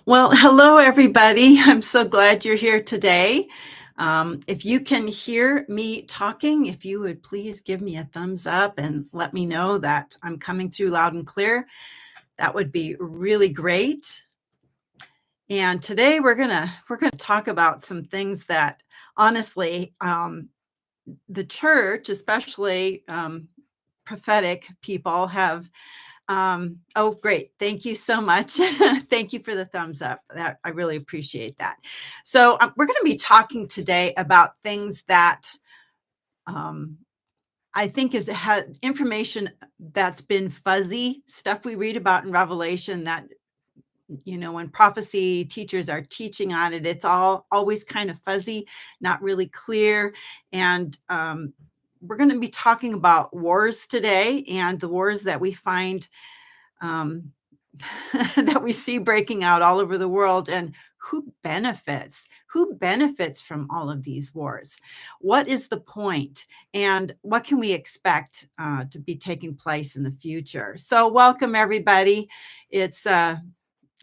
Well, hello, everybody. I'm so glad you're here today. If you can hear me talking, if you would please give me a thumbs up and let me know that I'm coming through loud and clear, that would be really great. And today we're gonna talk about some things that honestly, the church, especially prophetic people, have oh, great. Thank you so much. Thank you for the thumbs up. That I really appreciate that. So, we're going to be talking today about things that um, I think is information that's been fuzzy, stuff we read about in Revelation that when prophecy teachers are teaching on it, it's all always kind of fuzzy, not really clear. And we're going to be talking about wars today and the wars that we find um, that we see breaking out all over the world, and who benefits from all of these wars. What is the point, and what can we expect to be taking place in the future? So welcome, everybody. It's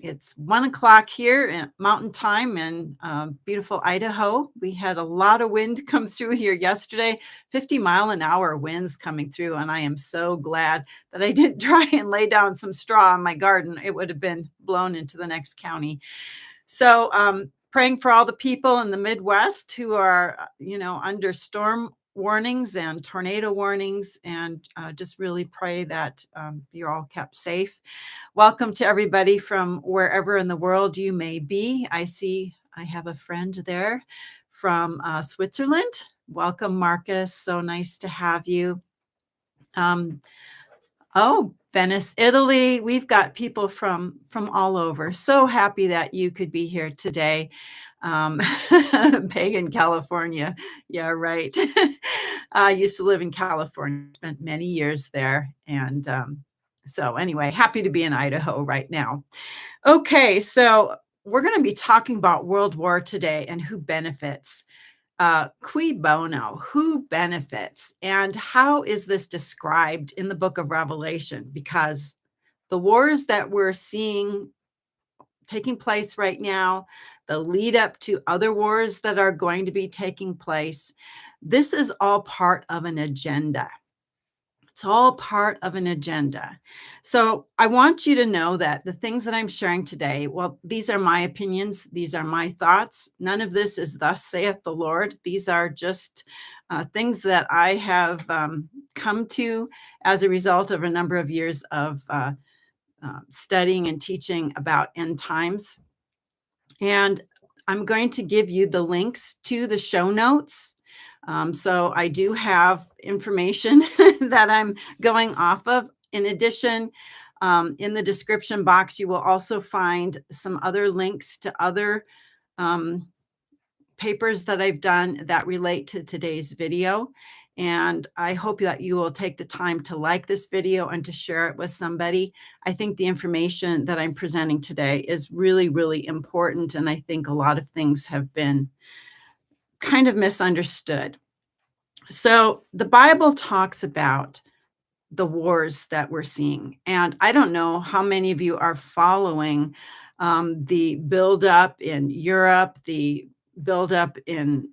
it's 1 o'clock here in Mountain Time in beautiful Idaho. We had a lot of wind come through here yesterday, 50-mile-an-hour winds coming through, and I am so glad that I didn't try and lay down some straw in my garden. It would have been blown into the next county. So, praying for all the people in the Midwest who are, under storm warnings and tornado warnings, and just really pray that you're all kept safe. Welcome to everybody from wherever in the world you may be. I see I have a friend there from Switzerland. Welcome, Marcus. So nice to have you. Um, Oh, Venice, Italy. We've got people from all over. So happy that you could be here today. Um, Pagan, California. Yeah, right. I used to live in California, spent many years there. And so anyway, happy to be in Idaho right now. Okay, so we're going to be talking about World War today and who benefits. Cui bono, who benefits, and how is this described in the book of Revelation? Because the wars that we're seeing taking place right now, the lead up to other wars that are going to be taking place, this is all part of an agenda. It's all part of an agenda. So I want you to know that the things that I'm sharing today, well, these are my opinions. These are my thoughts. None of this is thus saith the Lord. These are just things that I have come to as a result of a number of years of studying and teaching about end times. And I'm going to give you the links to the show notes. So I do have information that I'm going off of. In addition, in the description box, you will also find some other links to other um, papers that I've done that relate to today's video. And I hope that you will take the time to like this video and to share it with somebody. I think the information that I'm presenting today is really, really important. And I think a lot of things have been kind of misunderstood. So the Bible talks about the wars that we're seeing. And I don't know how many of you are following the buildup in Europe, the buildup in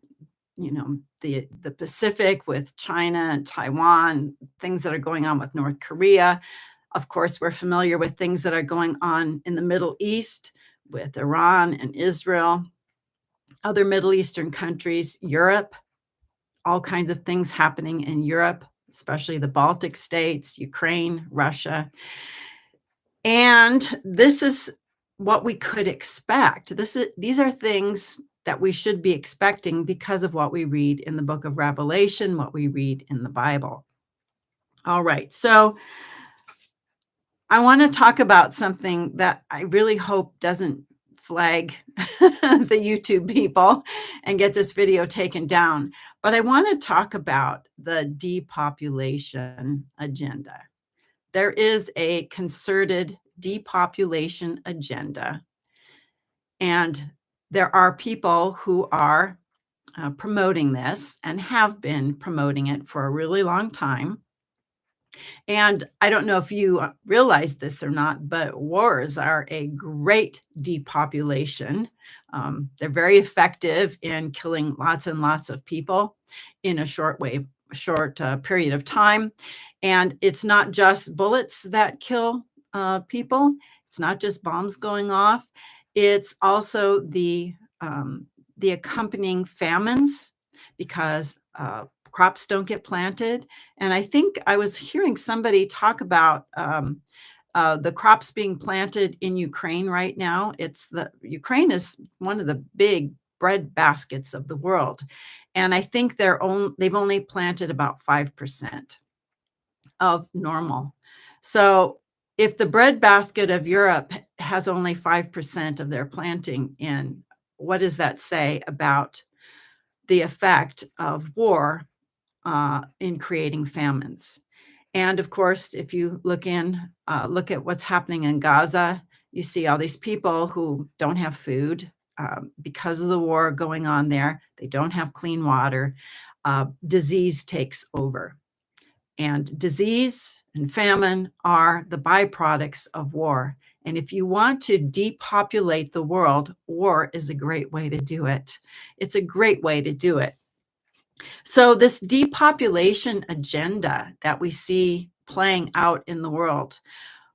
the Pacific with China and Taiwan, things that are going on with North Korea. Of course, we're familiar with things that are going on in the Middle East with Iran and Israel, other Middle Eastern countries, Europe, all kinds of things happening in Europe, especially the Baltic states, Ukraine, Russia. And this is what we could expect. These are things that we should be expecting because of what we read in the book of Revelation, what we read in the Bible. All right. So I want to talk about something that I really hope doesn't flag the YouTube people and get this video taken down. But I want to talk about the depopulation agenda. There is a concerted depopulation agenda, and there are people who are promoting this and have been promoting it for a really long time. And I don't know if you realize this or not, but wars are a great depopulation. They're very effective in killing lots and lots of people in a short period of time. And it's not just bullets that kill people. It's not just bombs going off. It's also the accompanying famines because crops don't get planted. And I think I was hearing somebody talk about the crops being planted in Ukraine right now. Ukraine is one of the big bread baskets of the world, and I think they've only planted about 5% of normal. So if the bread basket of Europe has only 5% of their planting in, what does that say about the effect of war in creating famines? And of course, if you look at what's happening in Gaza, you see all these people who don't have food because of the war going on there. They don't have clean water. Disease takes over. And disease and famine are the byproducts of war. And if you want to depopulate the world, war is a great way to do it. It's a great way to do it. So, this depopulation agenda that we see playing out in the world,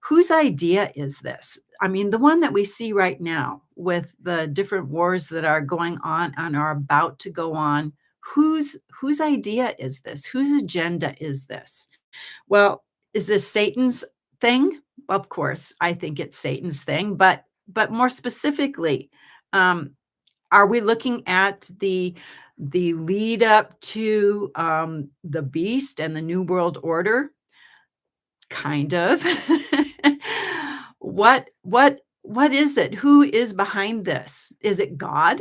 whose idea is this? I mean, the one that we see right now with the different wars that are going on and are about to go on, whose idea is this? Whose agenda is this? Well, is this Satan's thing? Of course, I think it's Satan's thing, but more specifically, um, are we looking at the lead up to, the beast and the New World Order? Kind of. What is it? Who is behind this? Is it God?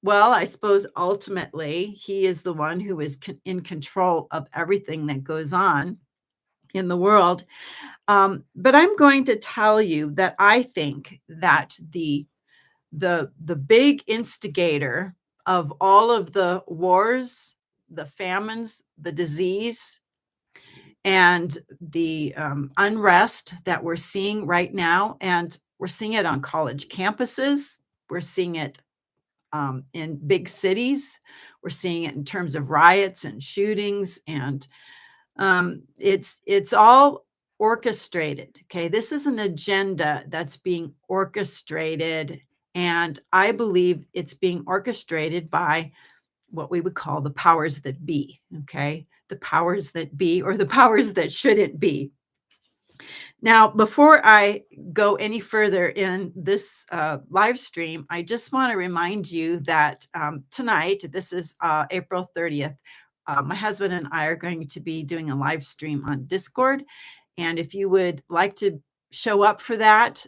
Well, I suppose ultimately he is the one who is in control of everything that goes on in the world. But I'm going to tell you that I think that the big instigator of all of the wars, the famines, the disease, and the unrest that we're seeing right now, and we're seeing it on college campuses, we're seeing it in big cities, we're seeing it in terms of riots and shootings, and it's all orchestrated. Okay, this is an agenda that's being orchestrated, and I believe it's being orchestrated by what we would call the powers that be. Okay, the powers that be, or the powers that shouldn't be. Now, before I go any further in this live stream, I just want to remind you that tonight, this is April 30th, my husband and I are going to be doing a live stream on Discord. And if you would like to show up for that,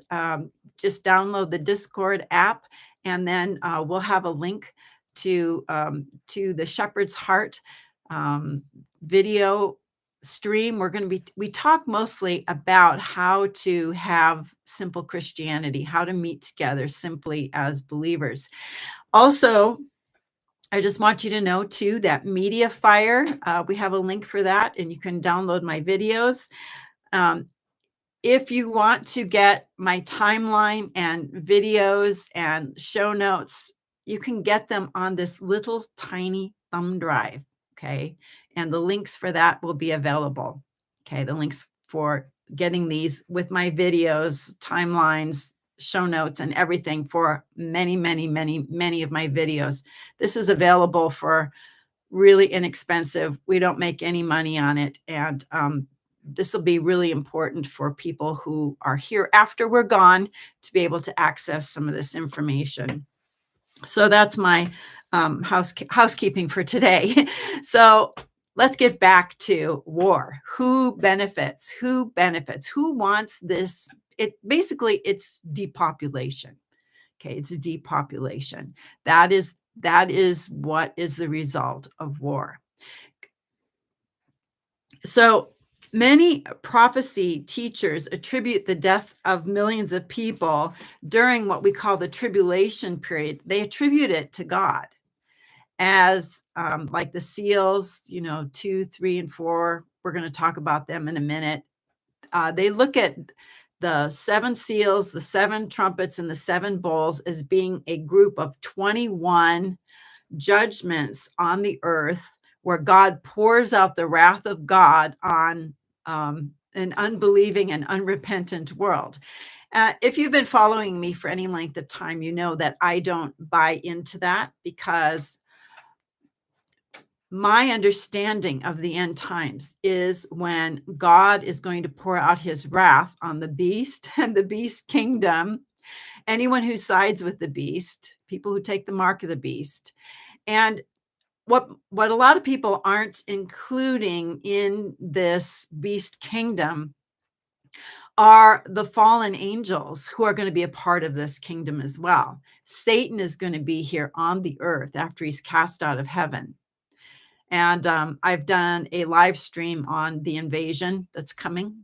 just download the Discord app, and then we'll have a link to the Shepherd's Heart video stream. We talk mostly about how to have simple Christianity, how to meet together simply as believers. Also, I just want you to know too that MediaFire, we have a link for that, and you can download my videos. If you want to get my timeline and videos and show notes, you can get them on this little tiny thumb drive. Okay. And the links for that will be available. Okay. The links for getting these with my videos, timelines, show notes, and everything for many, many, many, many of my videos. This is available for really inexpensive. We don't make any money on it. And this will be really important for people who are here after we're gone to be able to access some of this information. So that's my housekeeping for today. So let's get back to war. Who benefits? Who benefits? Who wants this? It's depopulation. Okay, it's a depopulation. That is what is the result of war. So many prophecy teachers attribute the death of millions of people during what we call the tribulation period. They attribute it to God as like the seals, 2, 3, and 4 we're going to talk about them in a minute. They look at the seven seals, the seven trumpets, and the seven bowls as being a group of 21 judgments on the earth where God pours out the wrath of God on an unbelieving and unrepentant world. If you've been following me for any length of time, you know that I don't buy into that, because my understanding of the end times is when God is going to pour out his wrath on the beast and the beast kingdom, anyone who sides with the beast, people who take the mark of the beast. And what a lot of people aren't including in this beast kingdom are the fallen angels who are going to be a part of this kingdom as well. Satan is going to be here on the earth after he's cast out of heaven. And I've done a live stream on the invasion that's coming,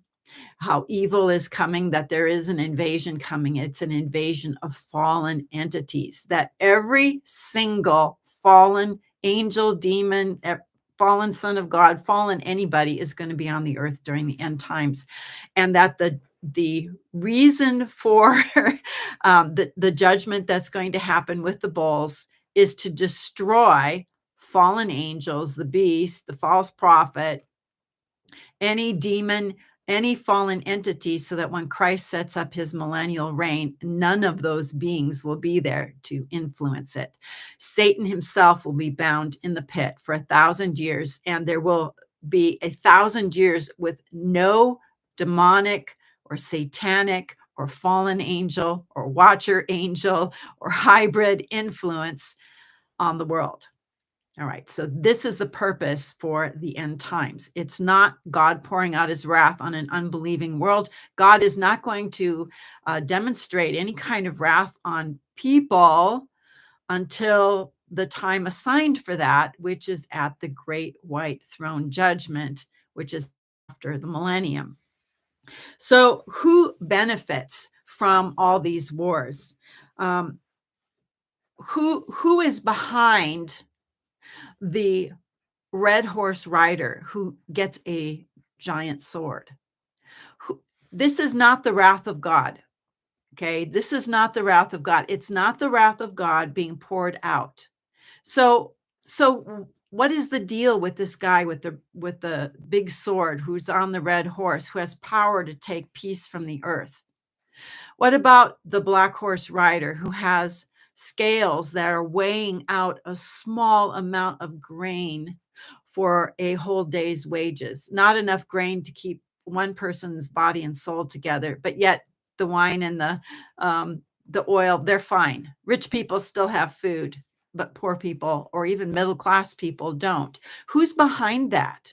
how evil is coming, that there is an invasion coming. It's an invasion of fallen entities, that every single fallen angel, demon, fallen son of God, fallen anybody is going to be on the earth during the end times. And that the reason for the judgment that's going to happen with the bowls is to destroy fallen angels, the beast, the false prophet, any demon, any fallen entity, so that when Christ sets up his millennial reign, none of those beings will be there to influence it. Satan himself will be bound in the pit for 1,000 years, and there will be 1,000 years with no demonic or satanic or fallen angel or watcher angel or hybrid influence on the world. All right, so this is the purpose for the end times. It's not God pouring out his wrath on an unbelieving world. God is not going to demonstrate any kind of wrath on people until the time assigned for that, which is at the great white throne judgment, which is after the millennium. So who benefits from all these wars? Who is behind the red horse rider who gets a giant sword? This is not the wrath of God. Okay, this is not the wrath of God. It's not the wrath of God being poured out. So what is the deal with this guy with the big sword who's on the red horse, who has power to take peace from the earth? What about the black horse rider who has scales that are weighing out a small amount of grain for a whole day's wages? Not enough grain to keep one person's body and soul together, but yet the wine and the oil, they're fine. Rich people still have food, but poor people or even middle class people don't. Who's behind that?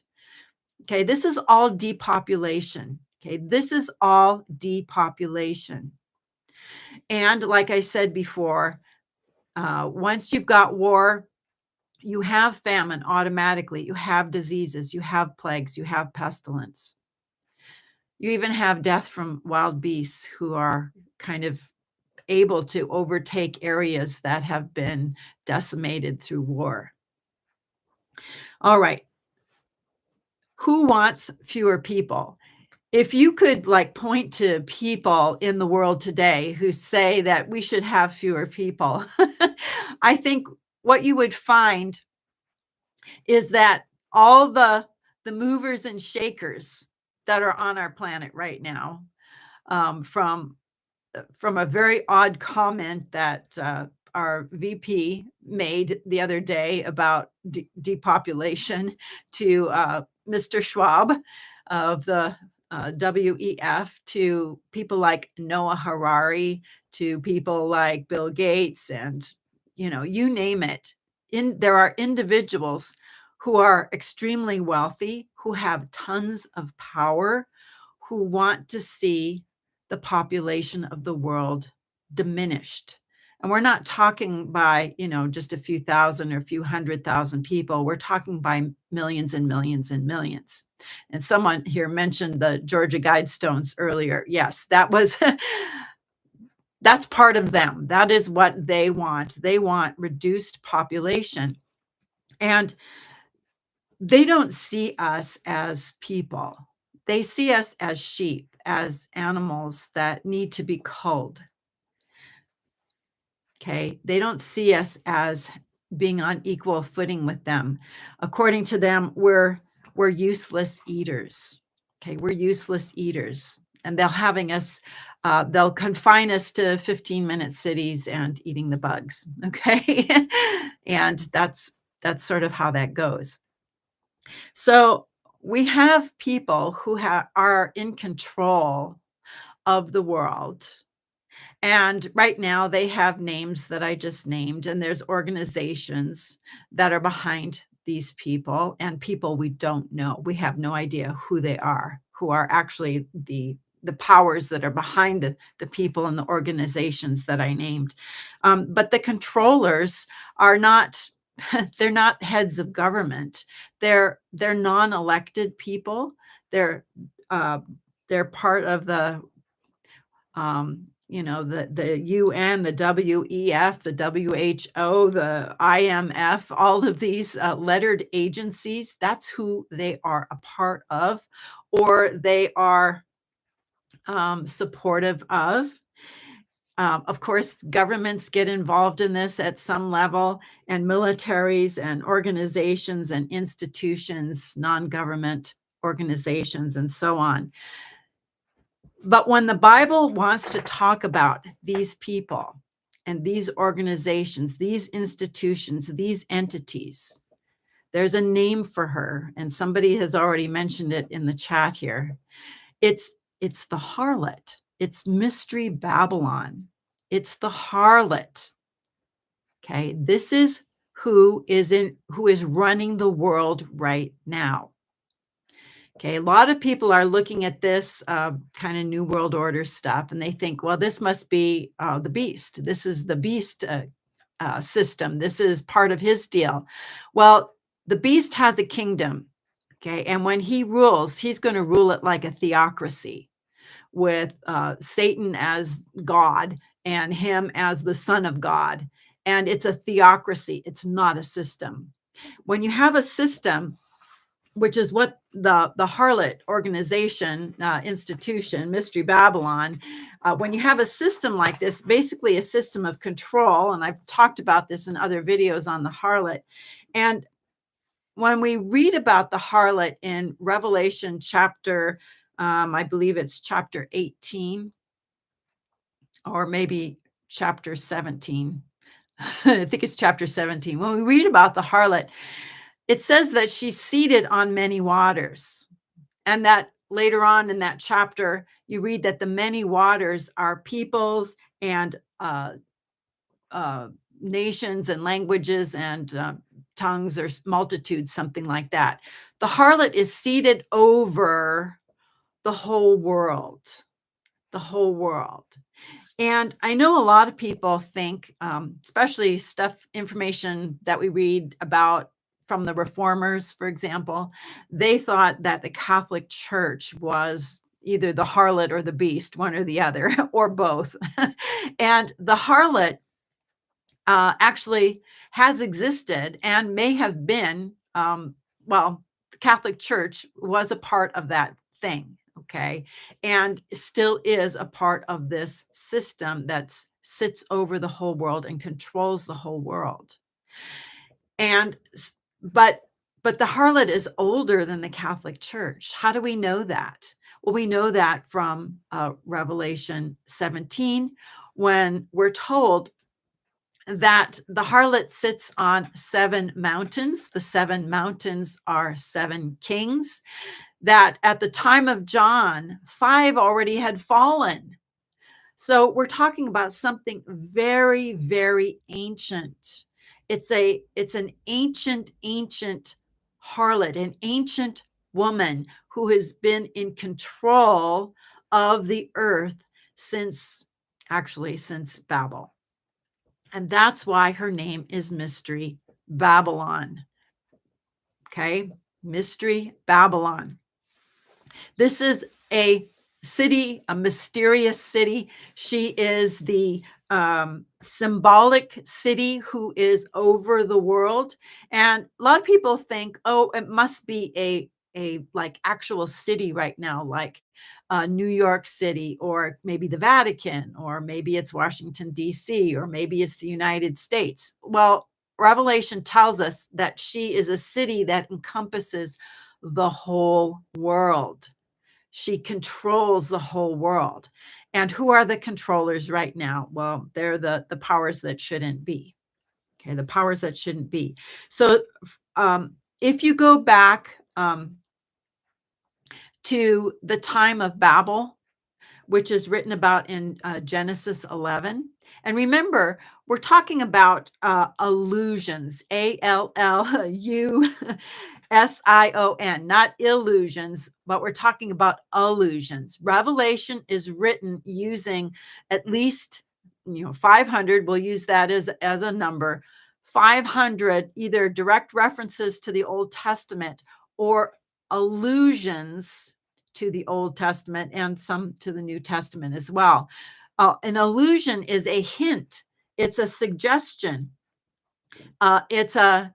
Okay, this is all depopulation. Okay, this is all depopulation. And like I said before, once you've got war, you have famine automatically. You have diseases, you have plagues, you have pestilence. You even have death from wild beasts who are kind of able to overtake areas that have been decimated through war. All right. Who wants fewer people? If you could like point to people in the world today who say that we should have fewer people, I think what you would find is that all the movers and shakers that are on our planet right now, from a very odd comment that our VP made the other day about depopulation to Mr. Schwab of the WEF, to people like Noah Harari, to people like Bill Gates, and you name it. There are individuals who are extremely wealthy, who have tons of power, who want to see the population of the world diminished. And we're not talking by, just a few thousand or a few 100,000 people. We're talking by millions and millions and millions. And someone here mentioned the Georgia Guidestones earlier. Yes, that's part of them. That is what they want. They want reduced population. And They don't see us as people. They see us as sheep, as animals that need to be culled. Okay, they don't see us as being on equal footing with them. According to them, we're useless eaters. Okay, we're useless eaters, and they'll confine us to 15-minute cities and eating the bugs. Okay, and that's sort of how that goes. So we have people who are in control of the world, and right now, they have names that I just named, and there's organizations that are behind these people and people we don't know. We have no idea who are actually the powers that are behind the people and the organizations that I named. But the controllers are not they're not heads of government. They're non-elected people. They're uh, they're part of the UN, the WEF, the WHO, the IMF, all of these lettered agencies. That's who they are a part of, or they are supportive of. Of course, governments get involved in this at some level, and militaries and organizations and institutions, non-government organizations, and so on. But when the Bible wants to talk about these people and these organizations, these institutions, these entities, there's a name for her, and somebody has already mentioned it in the chat here. It's the harlot. It's Mystery Babylon. It's the harlot. Okay, this is who is running the world right now. Okay, a lot of people are looking at this kind of New World Order stuff, and they think, well, this must be the beast. This is the beast system. This is part of his deal. Well, the beast has a kingdom. Okay, and when he rules, he's going to rule it like a theocracy with Satan as God and him as the son of God. And it's a theocracy, it's not a system. When you have a system, which is what the harlot organization, institution, Mystery Babylon, when you have a system like this, basically a system of control, and I've talked about this in other videos on the harlot. And when we read about the harlot in Revelation chapter, I believe it's chapter 18, or maybe chapter 17. I think it's chapter 17. When we read about the harlot, it says that she's seated on many waters, and that later on in that chapter, you read that the many waters are peoples and nations and languages and tongues or multitudes, something like that. The harlot is seated over the whole world, the whole world. And I know a lot of people think, especially information that we read about from the reformers, for example, they thought that the Catholic Church was either the harlot or the beast, one or the other, or both. And the harlot actually has existed and may have been, well, the Catholic Church was a part of that thing, okay, and still is a part of this system that sits over the whole world and controls the whole world. And but the harlot is older than the Catholic Church. How do we know that? Well, we know that from Revelation 17, when we're told that the harlot sits on 7 mountains. The 7 mountains are 7 kings, that at the time of John, 5 already had fallen. So we're talking about something very, very ancient. It's an ancient harlot, an ancient woman who has been in control of the earth since Babel. And that's why her name is Mystery Babylon. Okay, Mystery Babylon. This is a city, a mysterious city. She is the symbolic city who is over the world. And a lot of people think, oh, it must be a like actual city right now, like New York City, or maybe the Vatican, or maybe it's Washington, D.C., or maybe it's the United States. Well, Revelation tells us that she is a city that encompasses the whole world. She controls the whole world. And who are the controllers right now? Well, they're the powers that shouldn't be. Okay, the powers that shouldn't be. So if you go back to the time of Babel, which is written about in Genesis 11. And remember, we're talking about illusions, Allusion, not illusions, but we're talking about illusions. Revelation is written using at least 500. We'll use that as a number. 500 either direct references to the Old Testament or allusions to the Old Testament, and some to the New Testament as well. An allusion is a hint. It's a suggestion. It's a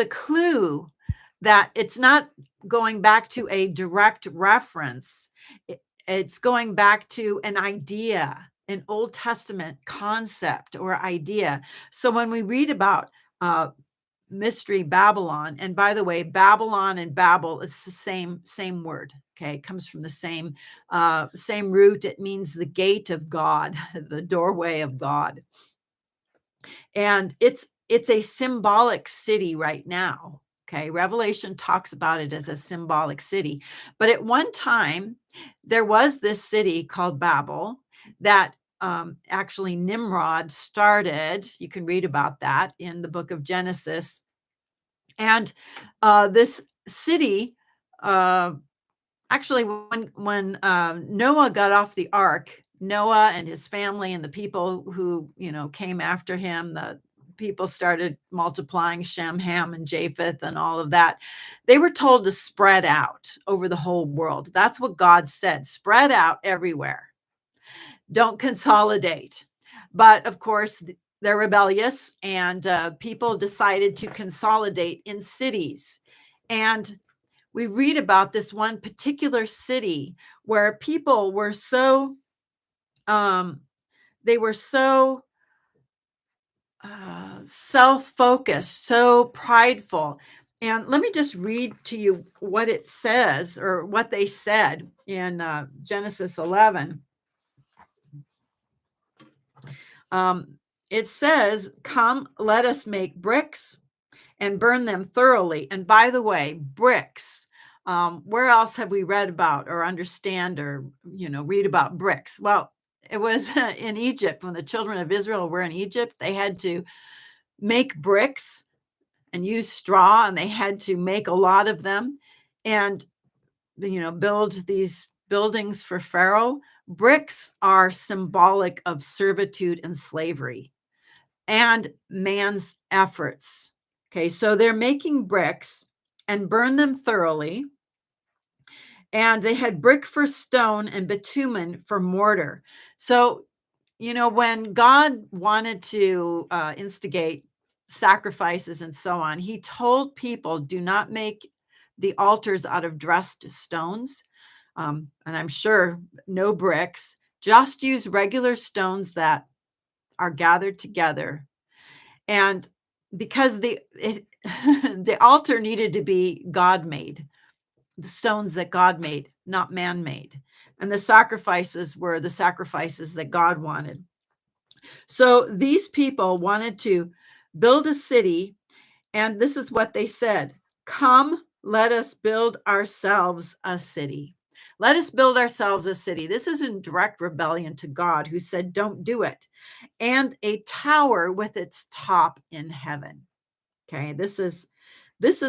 clue that it's not going back to a direct reference. It's going back to an idea, an Old Testament concept or idea. So when we read about mystery Babylon, and by the way, Babylon and Babel, it's the same word. Okay, it comes from the same root. It means the gate of God, the doorway of God. And it's a symbolic city right now. Okay, Revelation talks about it as a symbolic city. But at one time, there was this city called Babel that actually Nimrod started. You can read about that in the book of Genesis. And this city, uh, actually, when Noah got off the ark, Noah and his family and the people who came after him, the people started multiplying, Shem, Ham, and Japheth, and all of that. They were told to spread out over the whole world. That's what God said: spread out everywhere. Don't consolidate. But of course, they're rebellious, and people decided to consolidate in cities. And we read about this one particular city where people were so they were so self-focused, so prideful. And let me just read to you what it says, or what they said in Genesis 11. It says, "Come, let us make bricks and burn them thoroughly." And by the way, bricks, where else have we read about or understand or, read about bricks? Well, it was in Egypt. When the children of Israel were in Egypt, they had to make bricks and use straw, and they had to make a lot of them and, build these buildings for Pharaoh. Bricks are symbolic of servitude and slavery and man's efforts. Okay, so they're making bricks and burn them thoroughly. And they had brick for stone and bitumen for mortar. So, when God wanted to instigate sacrifices and so on, he told people, do not make the altars out of dressed stones. And I'm sure no bricks, just use regular stones that are gathered together. And because the altar needed to be God made, the stones that God made, not man made. And the sacrifices were the sacrifices that God wanted. So these people wanted to build a city, and this is what they said: "Come, let us build ourselves a city." Let us build ourselves a city. This is in direct rebellion to God, who said, don't do it. And a tower with its top in heaven. Okay, this is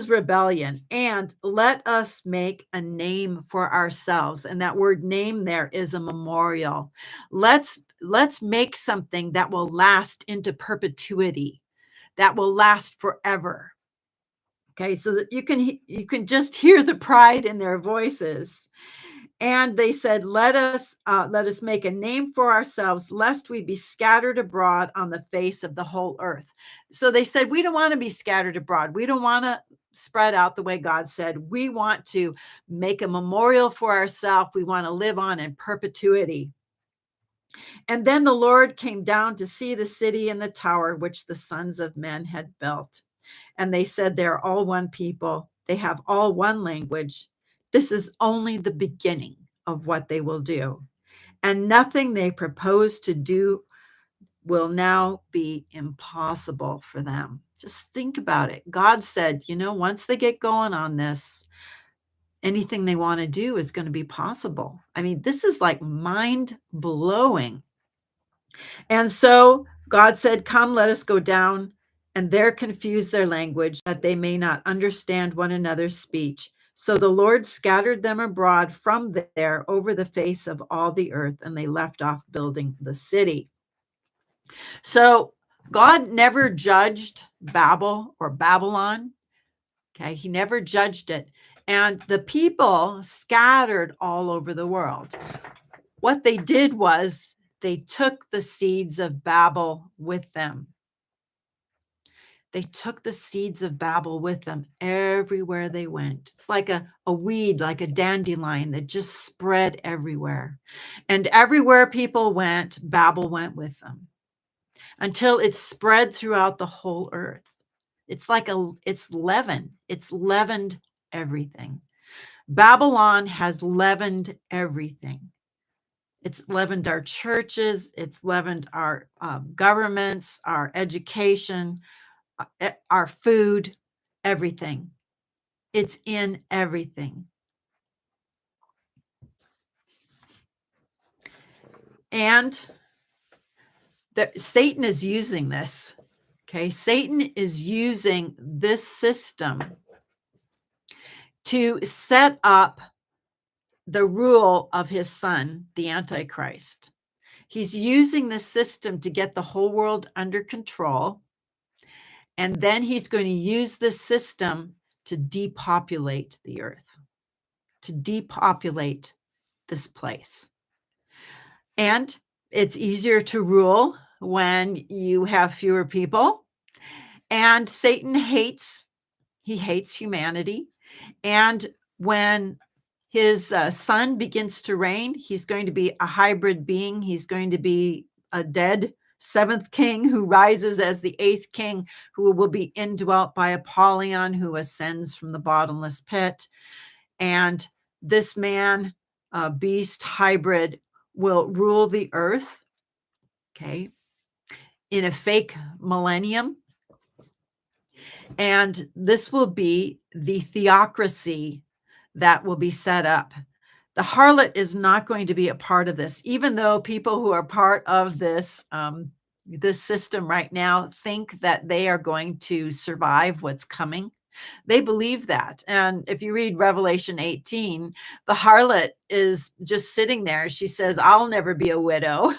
rebellion. And let us make a name for ourselves. And that word name there is a memorial. Let's make something that will last into perpetuity, that will last forever. Okay, so that you can just hear the pride in their voices. And they said, let us make a name for ourselves, lest we be scattered abroad on the face of the whole earth. So they said, we don't want to be scattered abroad. We don't want to spread out the way God said. We want to make a memorial for ourselves. We want to live on in perpetuity. And then the Lord came down to see the city and the tower which the sons of men had built. And they said, they're all one people. They have all one language. This is only the beginning of what they will do. And nothing they propose to do will now be impossible for them. Just think about it. God said, once they get going on this, anything they want to do is going to be possible. I mean, this is like mind blowing. And so God said, come, let us go down and there confuse their language, that they may not understand one another's speech. So the Lord scattered them abroad from there over the face of all the earth, and they left off building the city. So God never judged Babel or Babylon. Okay, he never judged it. And the people scattered all over the world. What they did was they took the seeds of Babel with them. They took the seeds of Babel with them everywhere they went. It's like a weed, like a dandelion that just spread everywhere. And everywhere people went, Babel went with them until it spread throughout the whole earth. It's like it's leaven. It's leavened everything. Babylon has leavened everything. It's leavened our churches. It's leavened our governments, our education, our food, everything. It's in everything. And Satan is using this. Okay. Satan is using this system to set up the rule of his son, the Antichrist. He's using this system to get the whole world under control. And then he's going to use this system to depopulate the earth, to depopulate this place. And it's easier to rule when you have fewer people. And Satan hates humanity. And when his son begins to reign, he's going to be a hybrid being. He's going to be a dead seventh king who rises as the eighth king, who will be indwelt by Apollyon, who ascends from the bottomless pit. And this man, beast hybrid, will rule the earth, okay, in a fake millennium. And this will be the theocracy that will be set up. The harlot is not going to be a part of this, even though people who are part of this system right now think that they are going to survive what's coming. They believe that. And if you read Revelation 18, the harlot is just sitting there. She says, I'll never be a widow.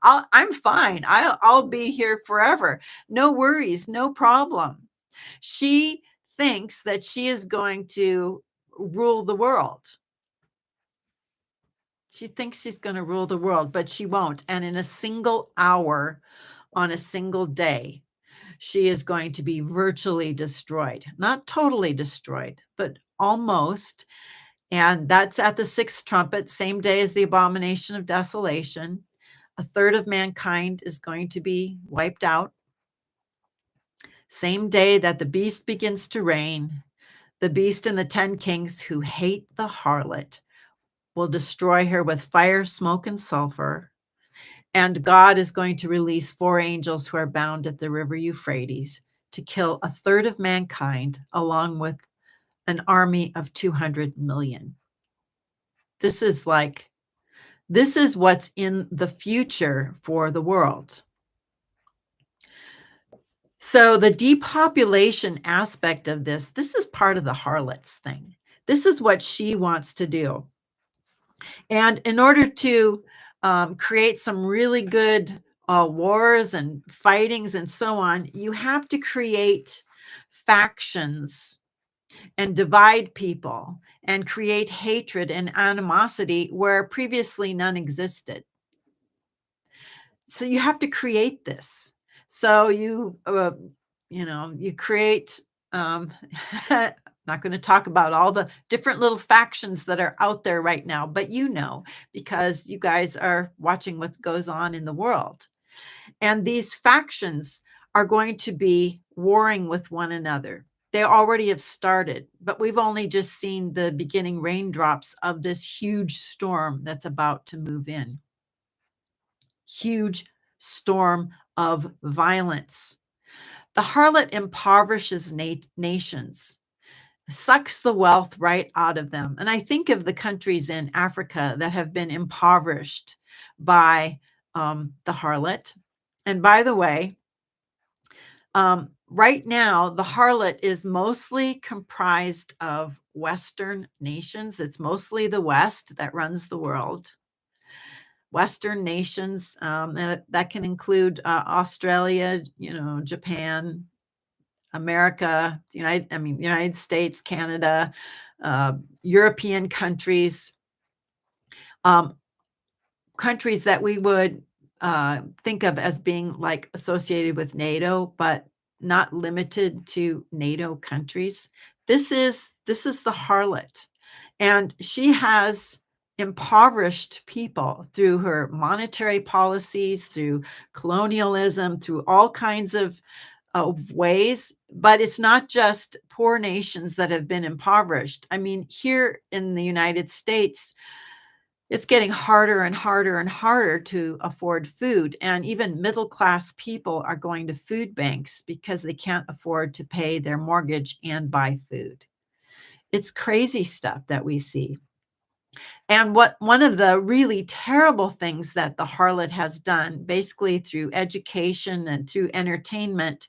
I'm fine. I'll be here forever. No worries, no problem. She thinks that she is going to rule the world. She thinks she's going to rule the world, but she won't. And in a single hour, on a single day, she is going to be virtually destroyed. Not totally destroyed, but almost. And that's at the sixth trumpet, same day as the abomination of desolation. A third of mankind is going to be wiped out. Same day that the beast begins to reign. The beast and the 10 kings who hate the harlot will destroy her with fire, smoke, and sulfur. And God is going to release 4 angels who are bound at the river Euphrates to kill a third of mankind, along with an army of 200 million. This is what's in the future for the world. So the depopulation aspect of this is part of the harlot's thing. This is what she wants to do. And in order to create some really good wars and fightings and so on, you have to create factions. and divide people and create hatred and animosity where previously none existed. So you have to create this. So you create, not going to talk about all the different little factions that are out there right now, but because you guys are watching what goes on in the world. And these factions are going to be warring with one another. They already have started, but we've only just seen the beginning raindrops of this huge storm that's about to move in. Huge storm of violence. The harlot impoverishes nations, sucks the wealth right out of them. And I think of the countries in Africa that have been impoverished by the harlot. And by the way, right now, the harlot is mostly comprised of Western nations. It's mostly the West that runs the world. Western nations, and that can include Australia, Japan, America, United States, Canada, European countries, um, countries that we would think of as being like associated with NATO, but not limited to NATO countries. This is the harlot, and she has impoverished people through her monetary policies, through colonialism, through all kinds of ways. But it's not just poor nations that have been impoverished. I mean, here in the United States, it's getting harder and harder and harder to afford food. And even middle class people are going to food banks because they can't afford to pay their mortgage and buy food. It's crazy stuff that we see. And what one of the really terrible things that the harlot has done, basically through education and through entertainment,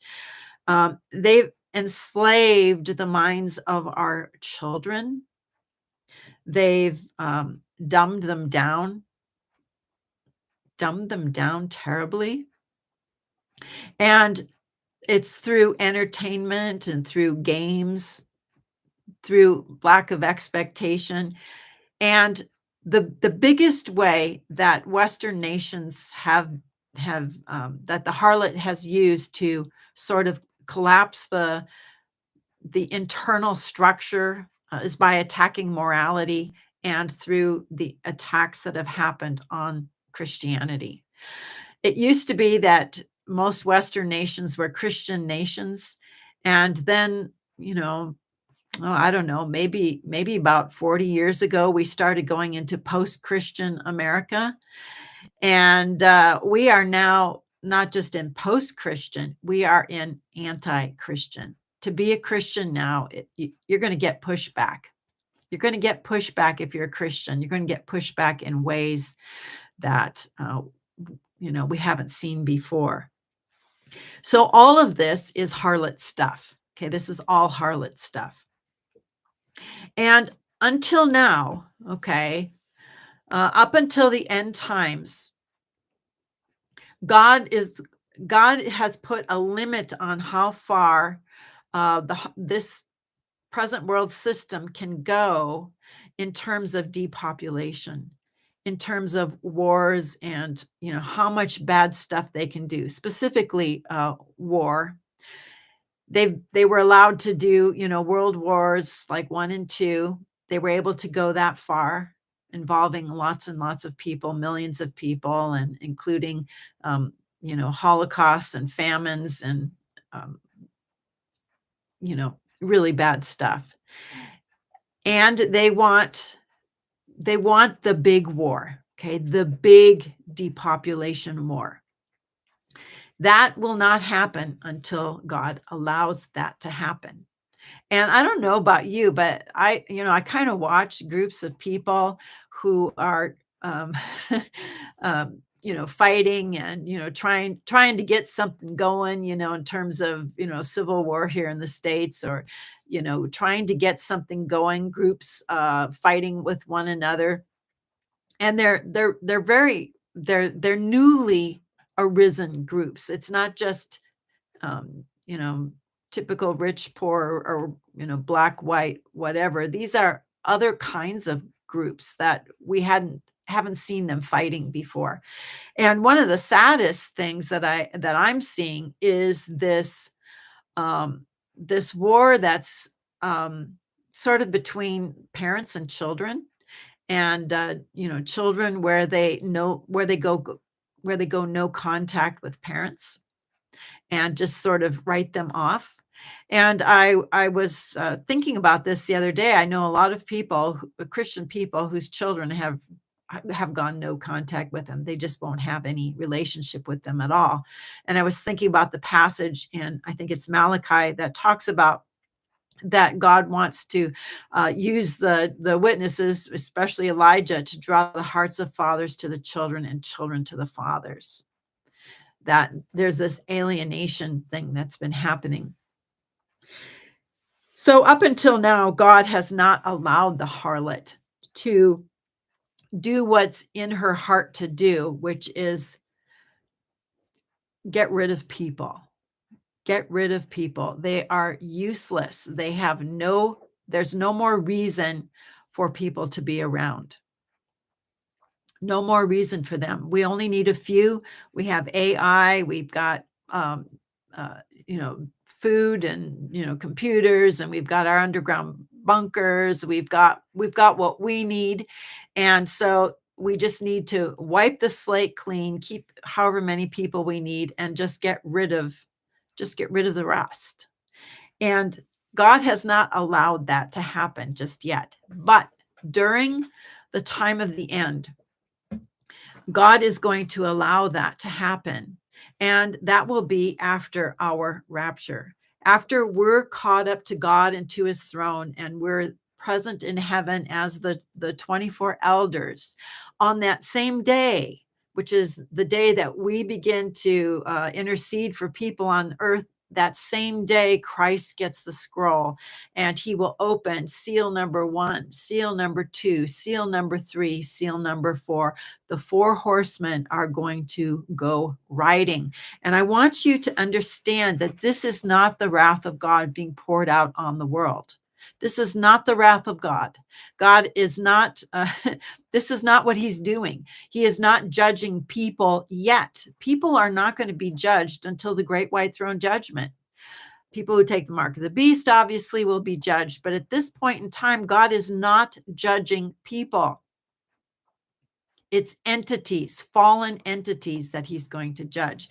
they've enslaved the minds of our children. They've dumbed them down, terribly. And it's through entertainment and through games, through lack of expectation. And the biggest way that Western nations have that the harlot has used to sort of collapse the internal structure is by attacking morality and through the attacks that have happened on Christianity. It used to be that most Western nations were Christian nations, and then, oh, I don't know, maybe about 40 years ago, we started going into post-Christian America, and we are now not just in post-Christian, we are in anti-Christian. To be a Christian now, you're going to get pushback. You're going to get pushback if you're a Christian. You're going to get pushback in ways that we haven't seen before. So all of this is harlot stuff. Okay, this is all harlot stuff. And until now, okay, up until the end times, God has put a limit on how far this present world system can go in terms of depopulation, in terms of wars, and how much bad stuff they can do, specifically war. They were allowed to do, world wars like 1 and 2. They were able to go that far, involving lots and lots of people, millions of people, and including, holocausts and famines and, um, really bad stuff. And they want the big war, okay? The big depopulation war. That will not happen until God allows that to happen. And I don't know about you, but I kind of watch groups of people who are, um, fighting and, trying to get something going, in terms of, civil war here in the States, or, trying to get something going, groups fighting with one another. And they're newly arisen groups. It's not just, um, you know, typical rich, poor, or, black, white, whatever. These are other kinds of groups that we haven't seen them fighting before. And one of the saddest things that I'm seeing is this war that's sort of between parents and children, and children where they go no contact with parents and just sort of write them off. And I was thinking about this the other day. I know a lot of people, Christian people, whose children have gone no contact with them. They just won't have any relationship with them at all. And I was thinking about the passage in, I think it's Malachi, that talks about that God wants to use the witnesses, especially Elijah, to draw the hearts of fathers to the children and children to the fathers. That there's this alienation thing that's been happening. So up until now, God has not allowed the harlot to do what's in her heart to do, which is get rid of people. Get rid of people. They are useless. There's no more reason for people to be around. No more reason for them. We only need a few. We have AI. We've got, uh, food and, computers, and we've got our underground bunkers. We've got what we need. And so we just need to wipe the slate clean, keep however many people we need, and just get rid of the rest. And God has not allowed that to happen just yet. But during the time of the end, God is going to allow that to happen. And that will be after our rapture. After we're caught up to God and to his throne, and we're present in heaven as the 24 elders on that same day, which is the day that we begin to intercede for people on earth. That same day, Christ gets the scroll, and he will open seal number 1, seal number 2, seal number 3, seal number 4. The 4 horsemen are going to go riding. And I want you to understand that this is not the wrath of God being poured out on the world. This is not the wrath of God. God is not, this is not what he's doing. He is not judging people yet. People are not going to be judged until the great white throne judgment. People who take the mark of the beast obviously will be judged. But at this point in time, God is not judging people. It's entities, fallen entities, that he's going to judge.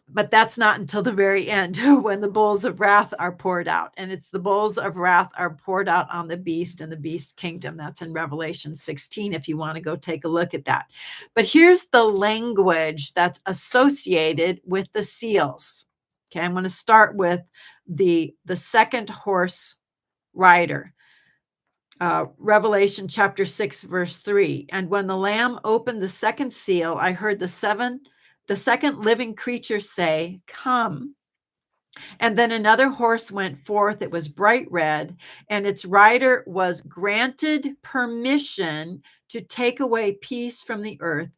But that's not until the very end, when the bowls of wrath are poured out. And it's the bowls of wrath are poured out on the beast and the beast kingdom. That's in Revelation 16, if you want to go take a look at that. But here's the language that's associated with the seals. Okay, I'm going to start with the second horse rider. Revelation chapter 6, verse 3. And when the Lamb opened the second seal, I heard the second living creature say, "Come." And then another horse went forth. It was bright red, and its rider was granted permission to take away peace from the earth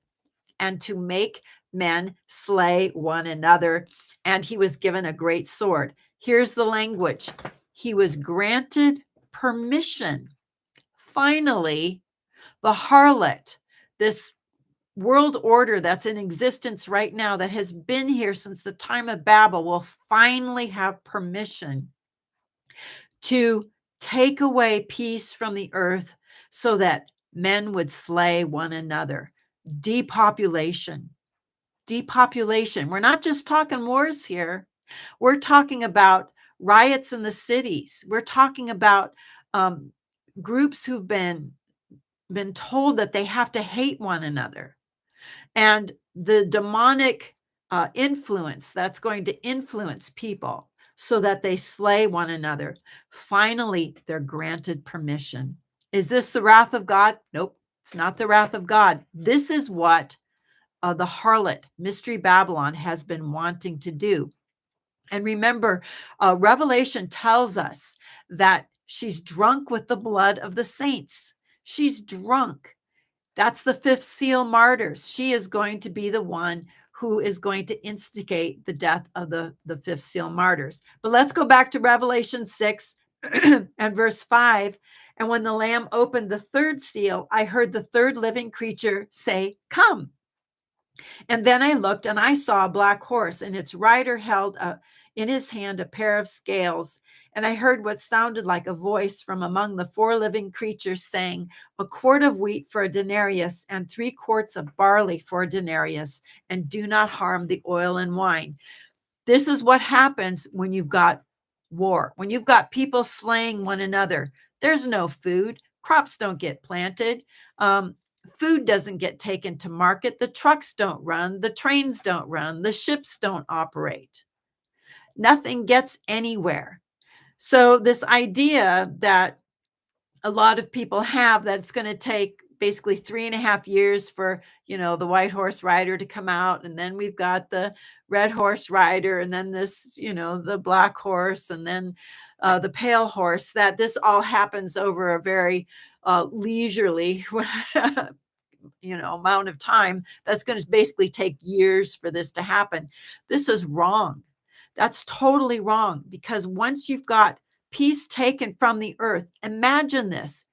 and to make men slay one another. And he was given a great sword. Here's the language. He was granted permission. Finally, the harlot, this world order that's in existence right now, that has been here since the time of Babel, will finally have permission to take away peace from the earth so that men would slay one another. Depopulation. Depopulation. We're not just talking wars here. We're talking about riots in the cities. We're talking about groups who've been told that they have to hate one another, and the demonic influence that's going to influence people so that they slay one another. Finally, they're granted permission. Is this the wrath of God? Nope, it's not the wrath of God. This is what the harlot, Mystery Babylon, has been wanting to do. And remember, Revelation tells us that she's drunk with the blood of the saints. She's drunk. That's the fifth seal martyrs. She is going to be the one who is going to instigate the death of the fifth seal martyrs. But let's go back to Revelation 6 and verse 5. And when the Lamb opened the third seal, I heard the third living creature say, "Come." And then I looked and I saw a black horse, and its rider held in his hand a pair of scales. And I heard what sounded like a voice from among the four living creatures saying, "A quart of wheat for a denarius, and 3 quarts of barley for a denarius, and do not harm the oil and wine." This is what happens when you've got war, when you've got people slaying one another. There's no food, crops don't get planted. Food doesn't get taken to market. The trucks don't run. The trains don't run. The ships don't operate. Nothing gets anywhere. So, this idea that a lot of people have that it's going to take basically 3.5 years for the white horse rider to come out, and then we've got the red horse rider, and then this the black horse, and then the pale horse, that this all happens over a very leisurely amount of time. That's going to basically take years for this to happen. This is wrong. That's totally wrong, because once you've got peace taken from the earth, imagine this: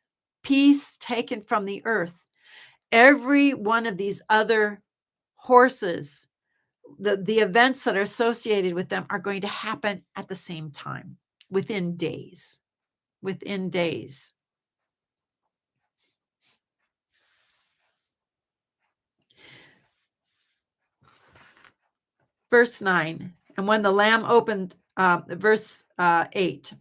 peace taken from the earth. Every one of these other horses, the events that are associated with them are going to happen at the same time, within days. Within days. Verse 9. And when the Lamb opened, verse 8.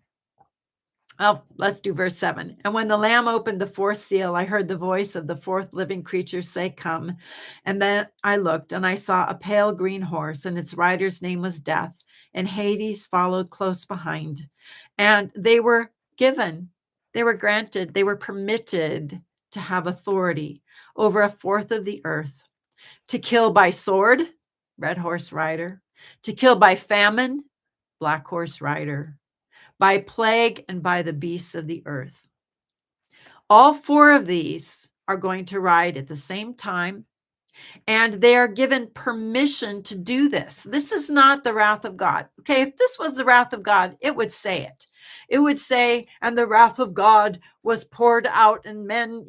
Oh, let's do verse 7. And when the Lamb opened the fourth seal, I heard the voice of the fourth living creature say, "Come." And then I looked, and I saw a pale green horse, and its rider's name was Death, and Hades followed close behind. And they were given, they were granted, they were permitted to have authority over a fourth of the earth, to kill by sword, red horse rider, to kill by famine, black horse rider, by plague, and by the beasts of the earth. All four of these are going to ride at the same time, and they are given permission to do this. This is not the wrath of God. Okay, if this was the wrath of God, it would say it. It would say, "And the wrath of God was poured out, and men,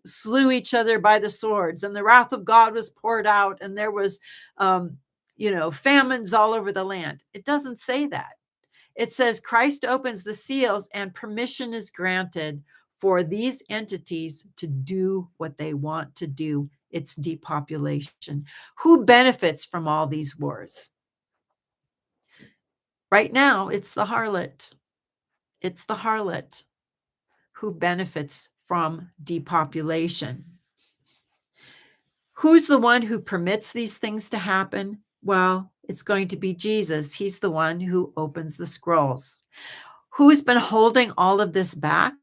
slew each other by the swords, and the wrath of God was poured out, and there was, famines all over the land." It doesn't say that. It says Christ opens the seals, and permission is granted for these entities to do what they want to do. It's depopulation. Who benefits from all these wars? Right now, it's the harlot. It's the harlot who benefits from depopulation. Who's the one who permits these things to happen? Well, it's going to be Jesus. He's the one who opens the scrolls. Who's been holding all of this back?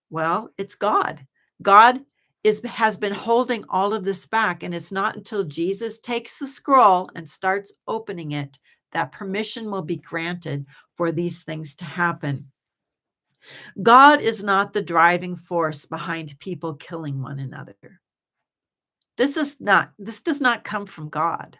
Well, it's God. God has been holding all of this back, and it's not until Jesus takes the scroll and starts opening it that permission will be granted for these things to happen. God is not the driving force behind people killing one another. This does not come from God.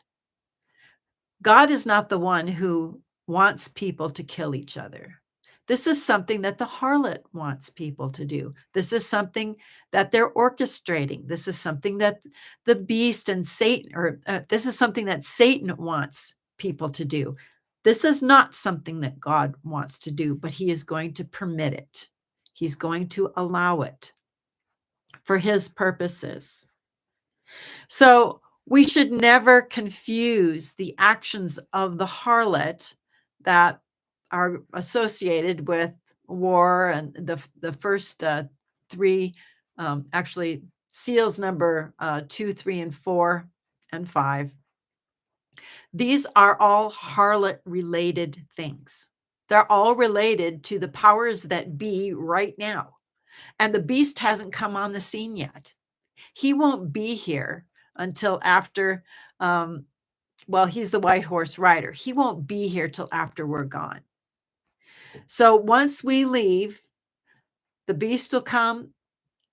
God is not the one who wants people to kill each other. This is something that the harlot wants people to do. This is something that they're orchestrating. This is something that the beast and Satan, or this is something that Satan wants people to do. This is not something that God wants to do, but he is going to permit it. He's going to allow it for his purposes. So we should never confuse the actions of the harlot that are associated with war and the first three, actually seals number 2, 3, and 4, and 5. These are all harlot related things. They're all related to the powers that be right now. And the beast hasn't come on the scene yet. He won't be here until after, he's the white horse rider. He won't be here till after we're gone. So once we leave, the beast will come,